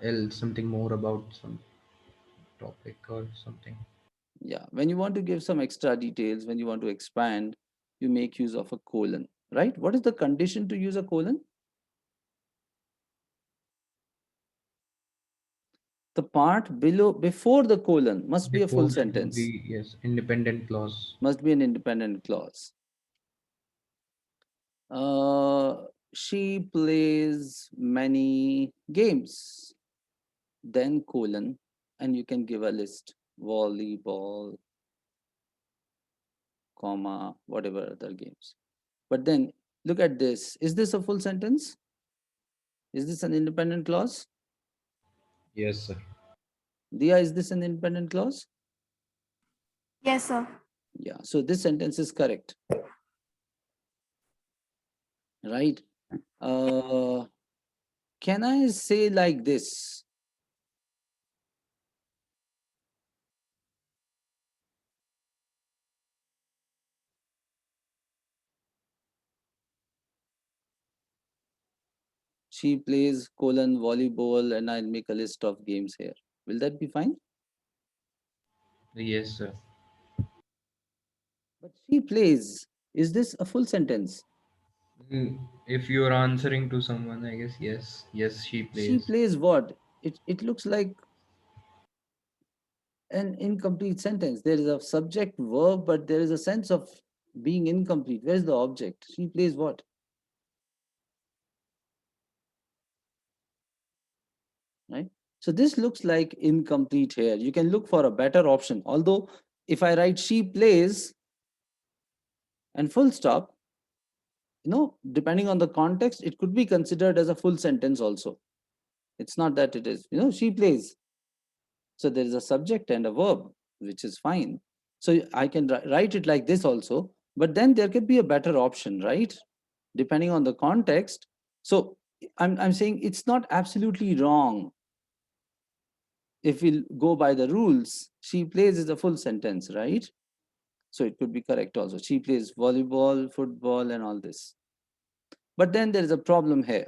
else, something more about some topic or something. Yeah, when you want to give some extra details, when you want to expand, you make use of a colon, right? What is the condition to use a colon? The part below, before the colon, must be a full Before should sentence, be, yes, independent clause. must be an independent clause. Uh, she plays many games, then colon, and you can give a list: volleyball, comma, whatever other games. But then look at this. Is this a full sentence? Is this an independent clause? Yes, sir. Dia, is this an independent clause? Yes, sir. Yeah, so this sentence is correct, right? Uh, can I say like this? She plays colon volleyball, and I'll make a list of games here. Will that be fine? Yes, sir. But she plays. Is this a full sentence? If you're answering to someone, I guess yes. Yes, she She plays. plays what? It looks like an incomplete sentence. There is a subject verb, but there is a sense of being incomplete. Where is the object? She plays what? Right? So this looks like incomplete here. You can look for a better option. Although if I write she plays and full stop, depending on the context, it could be considered as a full sentence also. It's not that it is, she plays. So there is a subject and a verb, which is fine. So I can write it like this also, but then there could be a better option, right? Depending on the context. So I'm saying it's not absolutely wrong. If we go by the rules, she plays is a full sentence, right? So it could be correct also. She plays volleyball, football, and all this. But then there is a problem here.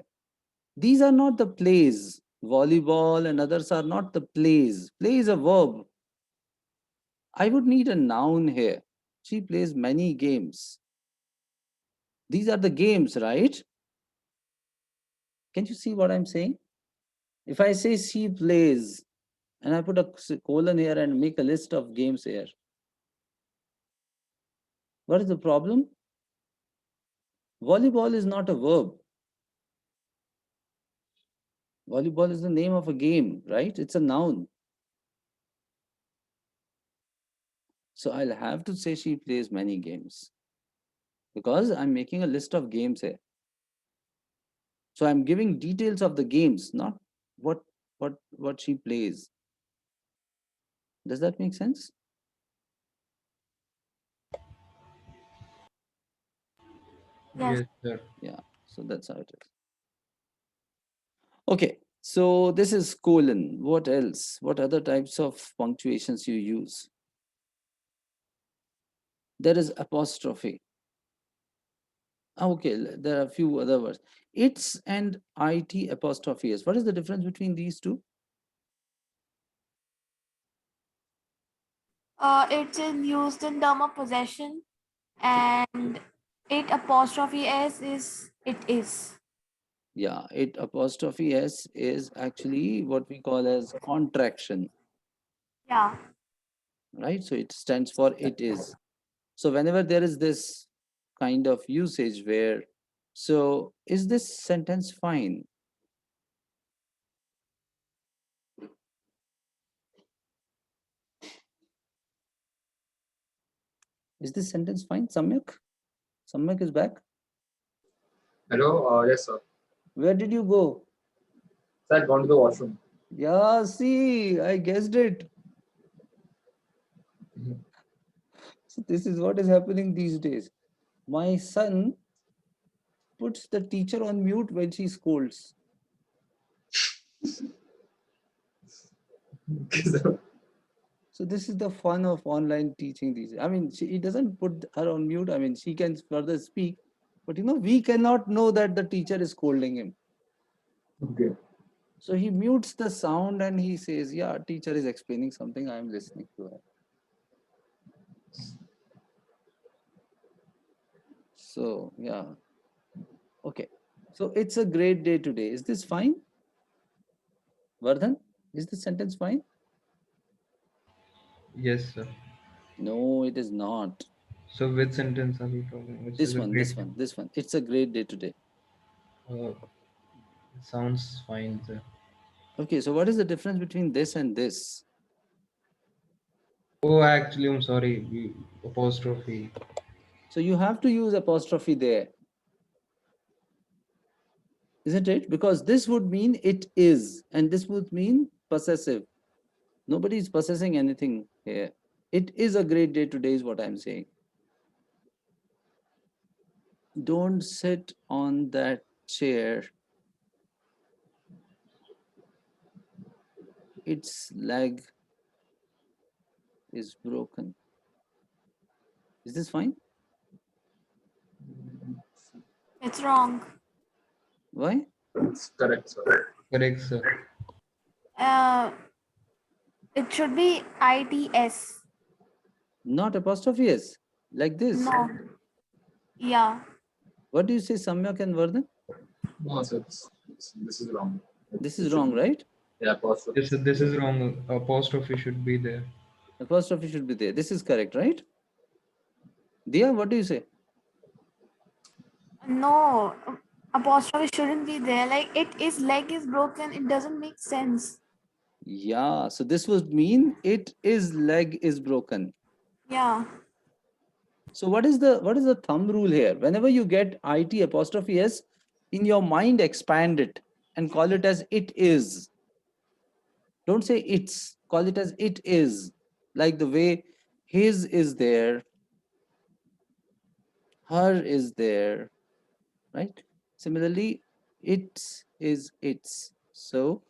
These are not the plays. Volleyball and others are not the plays. Play is a verb. I would need a noun here. She plays many games. These are the games, right? Can you see what I'm saying? If I say she plays and I put a colon here and make a list of games here, what is the problem? Volleyball is not a verb. Volleyball is the name of a game, right? It's a noun. So I'll have to say she plays many games because I'm making a list of games here. So I'm giving details of the games, not what she plays. Does that make sense? Yes. Yes, sir. Yeah. So that's how it is. Okay. So this is colon. What else? What other types of punctuations you use? There is apostrophe. Okay, there are a few other words. It's and it apostrophe s. What is the difference between these two? It's used in term of possession, and it apostrophe s is it is. Yeah, it apostrophe s is actually what we call as contraction, Yeah. right? So it stands for it is. So whenever there is this kind of usage where, so is this sentence fine? Is this sentence fine? Samyak? Samyak is back. Hello, yes, sir. Where did you go? So I'd gone to the washroom. Yeah, see, I guessed it. So this is what is happening these days. My son puts the teacher on mute when she scolds. So this is the fun of online teaching these. I mean, he doesn't put her on mute. I mean, she can further speak, but we cannot know that the teacher is scolding him. Okay. So he mutes the sound and he says, "Yeah, teacher is explaining something. I am listening to her." So yeah, okay. So it's a great day today. Is this fine, Vardhan? Is this sentence fine? Yes, sir. No, it is not. So which sentence are we talking? Which is This a one, great. this one, this one. It's a great day today. Uh, Sounds fine, sir. Okay, so what is the difference between this and this? Oh, actually, I'm sorry. Apostrophe. So you have to use apostrophe there, isn't it? Because this would mean it is, and this would mean possessive. Nobody is possessing anything here. It is a great day today, is what I'm saying. Don't sit on that chair. Its leg is broken. Is this fine? It's wrong. Why? It's correct, sir. Correct, sir. Uh, it should be its. Not apostrophe S, like this. No. Yeah. What do you say, Samyak and Vardhan? No, sir. This is wrong. This It is should wrong, be. right? Yeah, apostrophe. This is wrong. Apostrophe should be there. Apostrophe should be there. This is correct, right? Dia, what do you say? No. Apostrophe shouldn't be there. Like it is leg is broken. It doesn't make sense. Yeah, so this would mean it is leg is broken. Yeah. So what is the thumb rule here? Whenever you get it apostrophe s, in your mind expand it and call it as it is. Don't say it's, call it as it is. Like the way his is there, her is there, right? Similarly, its is its. So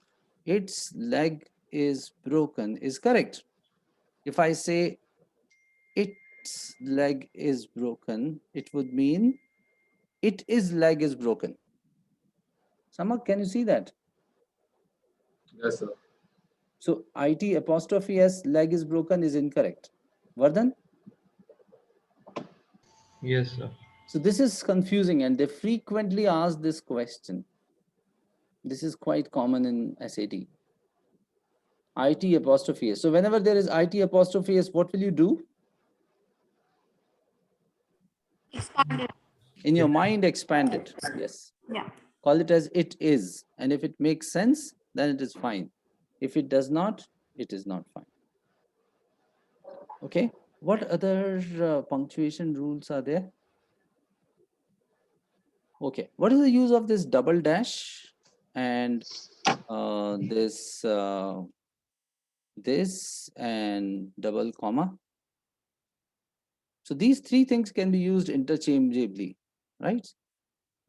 its leg is broken is correct. If I say its leg is broken, it would mean it is leg is broken. Samak, can you see that? Yes, sir. So it apostrophe s leg is broken is incorrect. Vardhan? Yes, sir. So this is confusing and they frequently ask this question. This is quite common in SAT. It apostrophe s. So whenever there is it apostrophe s, what will you do? Expanded. In your mind, expand it. Yes. Yeah. Call it as it is. And if it makes sense, then it is fine. If it does not, it is not fine. Okay. What other punctuation rules are there? Okay. What is the use of this double dash and this and double comma? So these three things can be used interchangeably, right?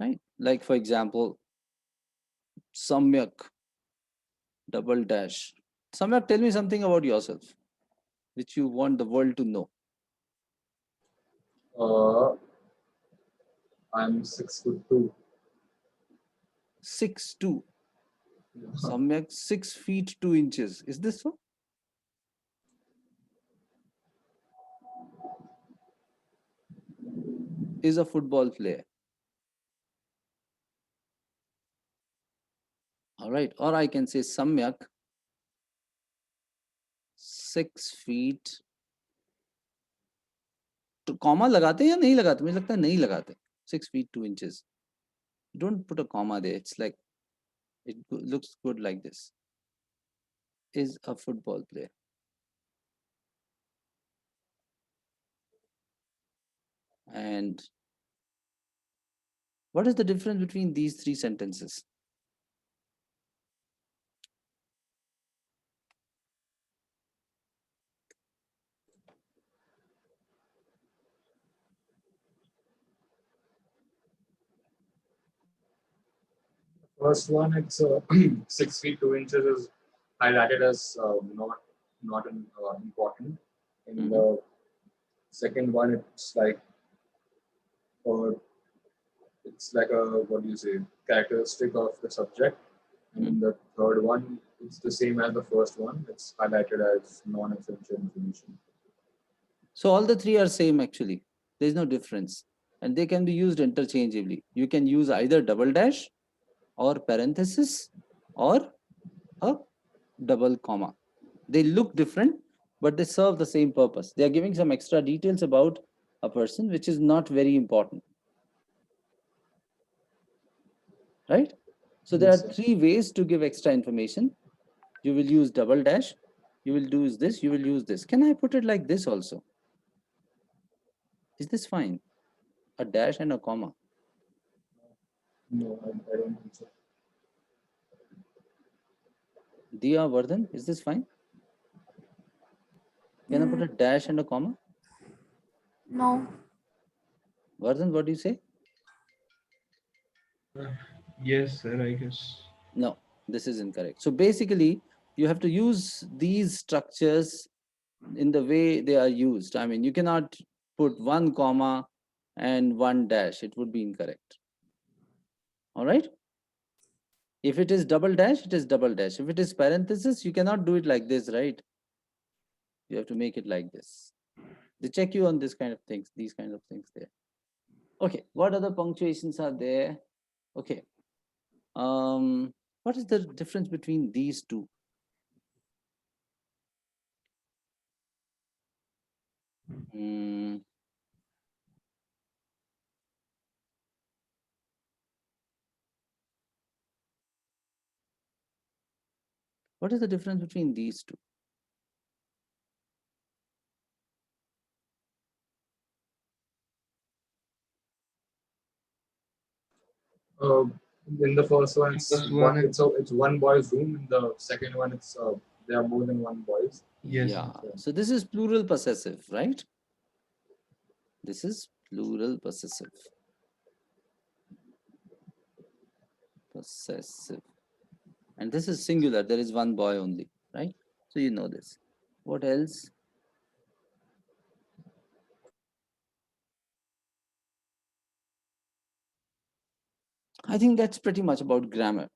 Right. Like for example, samyak double dash. Samyak, tell me something about yourself which you want the world to know. Uh, I'm 6 foot 2. 6'2". Yeah. Samyak 6 feet 2 inches. Is this so? Is a football player. All right. Or I can say Samyak 6 feet. तो comma लगाते हैं या नहीं लगाते? मुझे लगता है नहीं लगाते. 6 feet 2 inches. Don't put a comma there. It's like it looks good like this. Is a football player. And what is the difference between these three sentences? First one, it's 6 feet 2 inches is highlighted as not important. And Mhm. the second one, uh, it's like a what do you say characteristic of the subject. Mhm. And the third one, it's the same as the first one. It's highlighted as non-essential information. So all the three are same actually. There is no difference, and they can be used interchangeably. You can use either double dash or parenthesis or a double comma. They look different, but they serve the same purpose. They are giving some extra details about a person, which is not very important, right? So there Yes, are sir. three ways to give extra information. You will use double dash, you will use this, you will use this. Can I put it like this also? Is this fine? A dash and a comma. No, I don't think so. Dia Vardhan, is this fine? Can I put Mm, a dash and a comma? no. Vardhan, what do you say? Uh, yes, sir, I guess. No, this is incorrect. So basically, you have to use these structures in the way they are used. I mean, you cannot put one comma and one dash. It would be incorrect. All right. If it is double dash, it is double dash. If it is parenthesis, you cannot do it like this, right? You have to make it like this. They check you on this kind of things, these kind of things there. Okay. What other punctuations are there? Okay. What is the difference between these two? Hmm. What is the difference between these two? Uh, in the first one, First one, it's one boy's room. In the second one, it's there are more than one boys. yes, Yeah. So, So this is plural possessive, right? This is plural possessive. Possessive. And this is singular. There is one boy only, right? So you know this. What else? I think that's pretty much about grammar,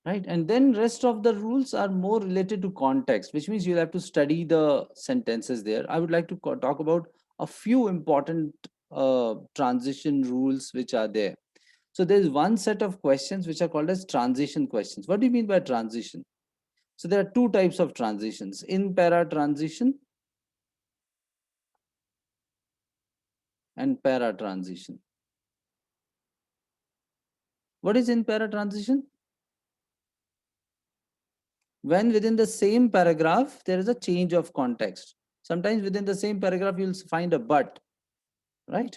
right? And then rest of the rules are more related to context, which means you'll have to study the sentences there. I would like to talk about a few important transition rules which are there. So there's one set of questions which are called as transition questions. What do you mean by transition? So there are two types of transitions: in para transition and para transition. What is in para transition? When within the same paragraph there is a change of context. Sometimes within the same paragraph you'll find a but, right?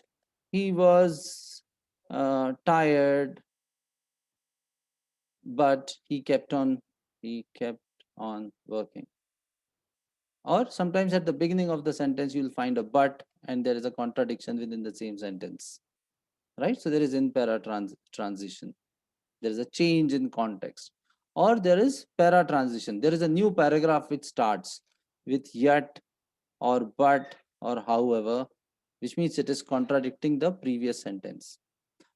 He was tired, but he kept on working. Or sometimes at the beginning of the sentence you'll find a but and there is a contradiction within the same sentence, right? So there is in para transition. There is a change in context. Or there is para transition. There is a new paragraph which starts with yet or but or however, which means it is contradicting the previous sentence.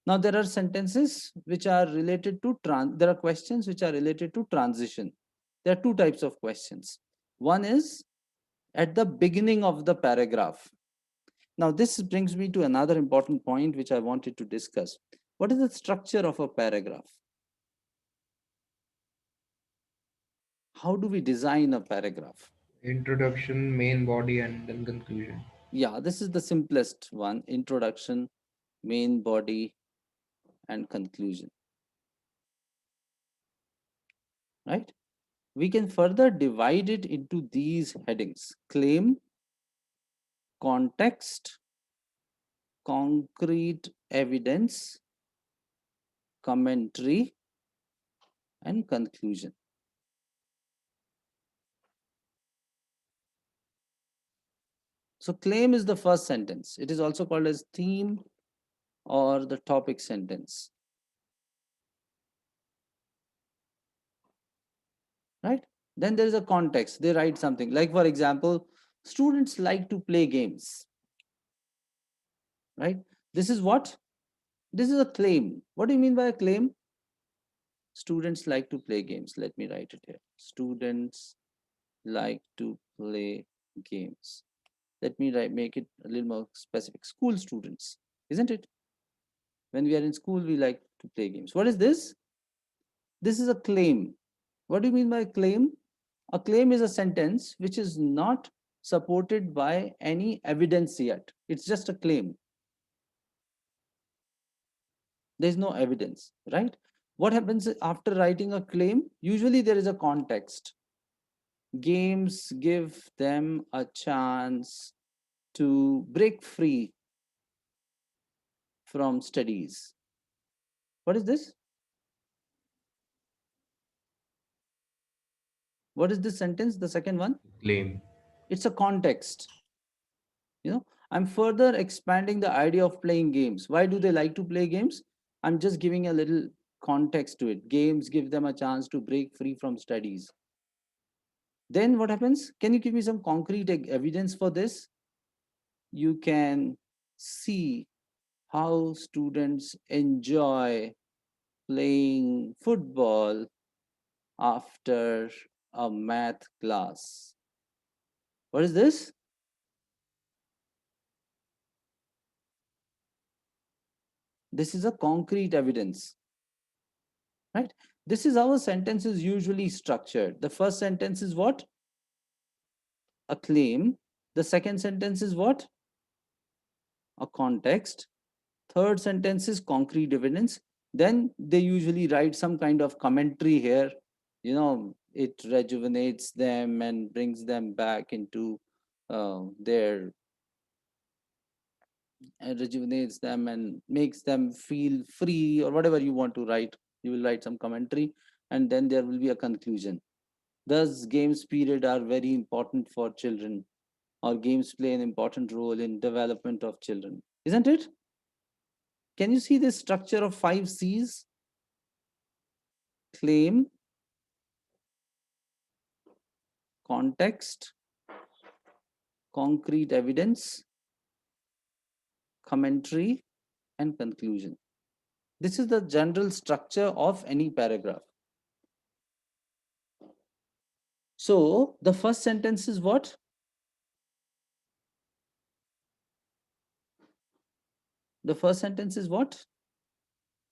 Now there are sentences which are related to there are questions which are related to transition. There are two types of questions. One is at the beginning of the paragraph. Now this brings me to another important point which I wanted to discuss. What is the structure of a paragraph? How do we design a paragraph? introduction, main body, and then conclusion. Yeah, this is the simplest one: introduction, main body, and conclusion, right? We can further divide it into these headings: claim, context, concrete evidence, commentary, and conclusion. So claim is the first sentence. It is also called as theme or the topic sentence. right? Then there is a context. They write something like, for example, students like to play games, right? This is what? This is a claim. What do you mean by a claim? Students like to play games. Let me write it here. Students like to play games. Let me make it a little more specific. School students, isn't it? When we are in school, we like to play games. What is this? This is a claim. What do you mean by claim? A claim is a sentence which is not supported by any evidence yet. It's just a claim. There's no evidence, right? What happens after writing a claim? Usually there is a context. Games give them a chance to break free from studies. What is this? What is this sentence? The second one? Claim. It's a context. I'm further expanding the idea of playing games. Why do they like to play games? I'm just giving a little context to it. Games give them a chance to break free from studies. Then what happens? Can you give me some concrete evidence for this? You can see how students enjoy playing football after a math class. What is this? This is a concrete evidence, right? This is how a sentence is usually structured. The first sentence is what? A claim. The second sentence is what? A context. Third sentence is concrete evidence. Then they usually write some kind of commentary here. It rejuvenates them and brings them back into their rejuvenates them and makes them feel free, or whatever you want to write. You will write some commentary, and then there will be a conclusion. Thus, games period are very important for children, or games play an important role in development of children, isn't it? Can you see this structure of 5 C's? Claim, context, concrete evidence, commentary, and conclusion. This is the general structure of any paragraph. So the first sentence is what? The first sentence is what?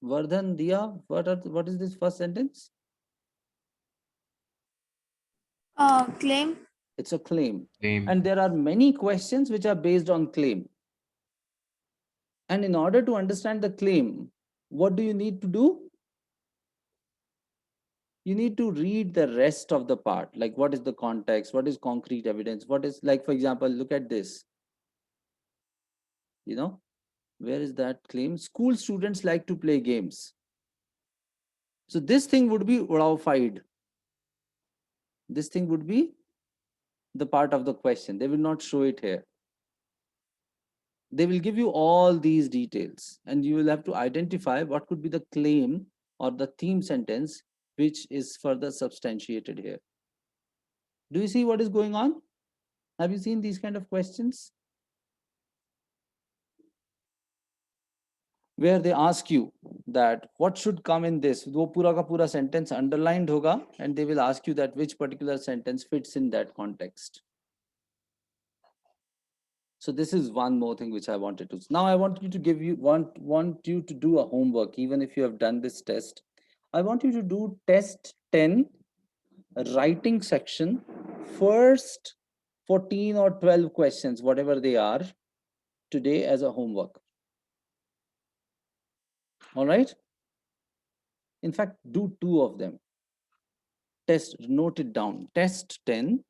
Vardhan, Dia, what is this first sentence? Claim. It's a claim. Claim. And there are many questions which are based on claim. And in order to understand the claim, what do you need to do? You need to read the rest of the part. Like, what is the context? What is concrete evidence? What is, like, for example, look at this. Where is that claim? School students like to play games. So this thing would be vilified. This thing would be the part of the question. They will not show it here. They will give you all these details, and you will have to identify what could be the claim or the theme sentence which is further substantiated here. Do you see what is going on? Have you seen these kind of questions where they ask you that what should come in this? वो पूरा का पूरा sentence underlined होगा, and they will ask you that which particular sentence fits in that context. So this is one more thing which I wanted to. Now I want you to want you to do a homework, even if you have done this test. I want you to do test 10, writing section, first 14 or 12 questions, whatever they are, today as a homework. All right. In fact, do 2 of them. Note it down. Test 10,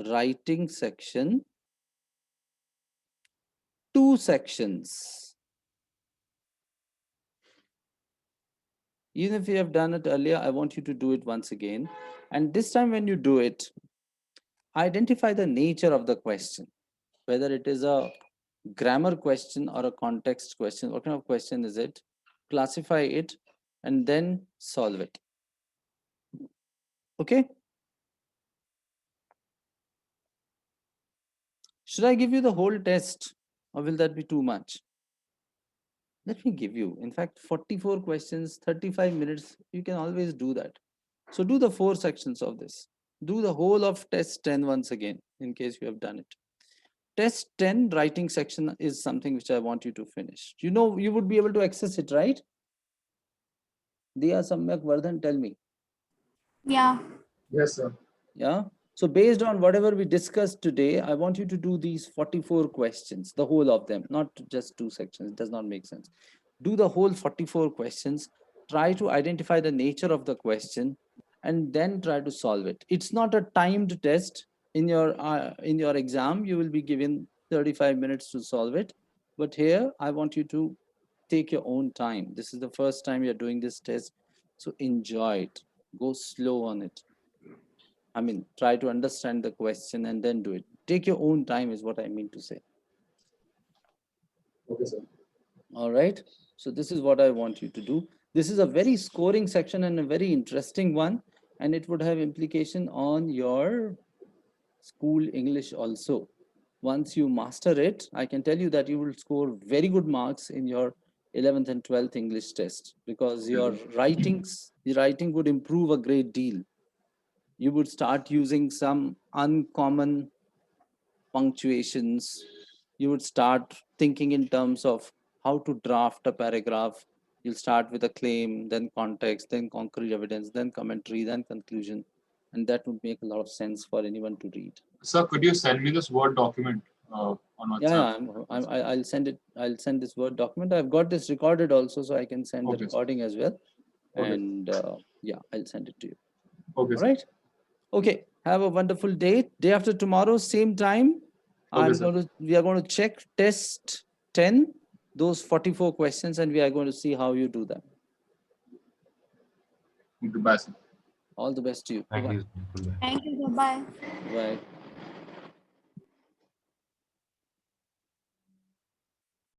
writing section, 2 sections. Even if you have done it earlier, I want you to do it once again. And this time when you do it, identify the nature of the question, whether it is a grammar question or a context question. What kind of question is it? Classify it and then solve it. Okay. Should I give you the whole test or will that be too much? Let me give you, in fact, 44 questions, 35 minutes. You can always do that. So do the 4 sections of this. Do the whole of test 10 once again, in case you have done it. Test 10 writing section is something which I want you to finish. You know, you would be able to access it, right? Diya, Samyak, Vardhan, tell me. Yeah. Yes, sir. Yeah. So based on whatever we discussed today, I want you to do these 44 questions, the whole of them, not just 2 sections. It does not make sense. Do the whole 44 questions. Try to identify the nature of the question and then try to solve it. It's not a timed test. In your exam, you will be given 35 minutes to solve it. But here, I want you to take your own time. This is the first time you're doing this test. So enjoy it. Go slow on it. I mean, try to understand the question and then do it. Take your own time, is what I mean to say. Okay, sir. All right. So, this is what I want you to do. This is a very scoring section and a very interesting one, and it would have implication on your school English also. Once you master it, I can tell you that you will score very good marks in your 11th and 12th English test because your writing would improve a great deal. You would start using some uncommon punctuations. You would start thinking in terms of how to draft a paragraph. You'll start with a claim, then context, then concrete evidence, then commentary, then conclusion. And that would make a lot of sense for anyone to read. Sir, could you send me this Word document on Yeah, WhatsApp? yeah, I'll send it. I'll send this Word document. I've got this recorded also, so I can send the Okay, sir. recording as well. Okay. And yeah, I'll send it to you. Okay, All sir. right. Okay. Have a wonderful day. Day after tomorrow, same time. Okay, sir. We are going to check test 10, those 44 questions, and we are going to see how you do them. Goodbye, sir. All the best to you. Thank Bye-bye. you. Goodbye. Thank you. Bye bye. Bye.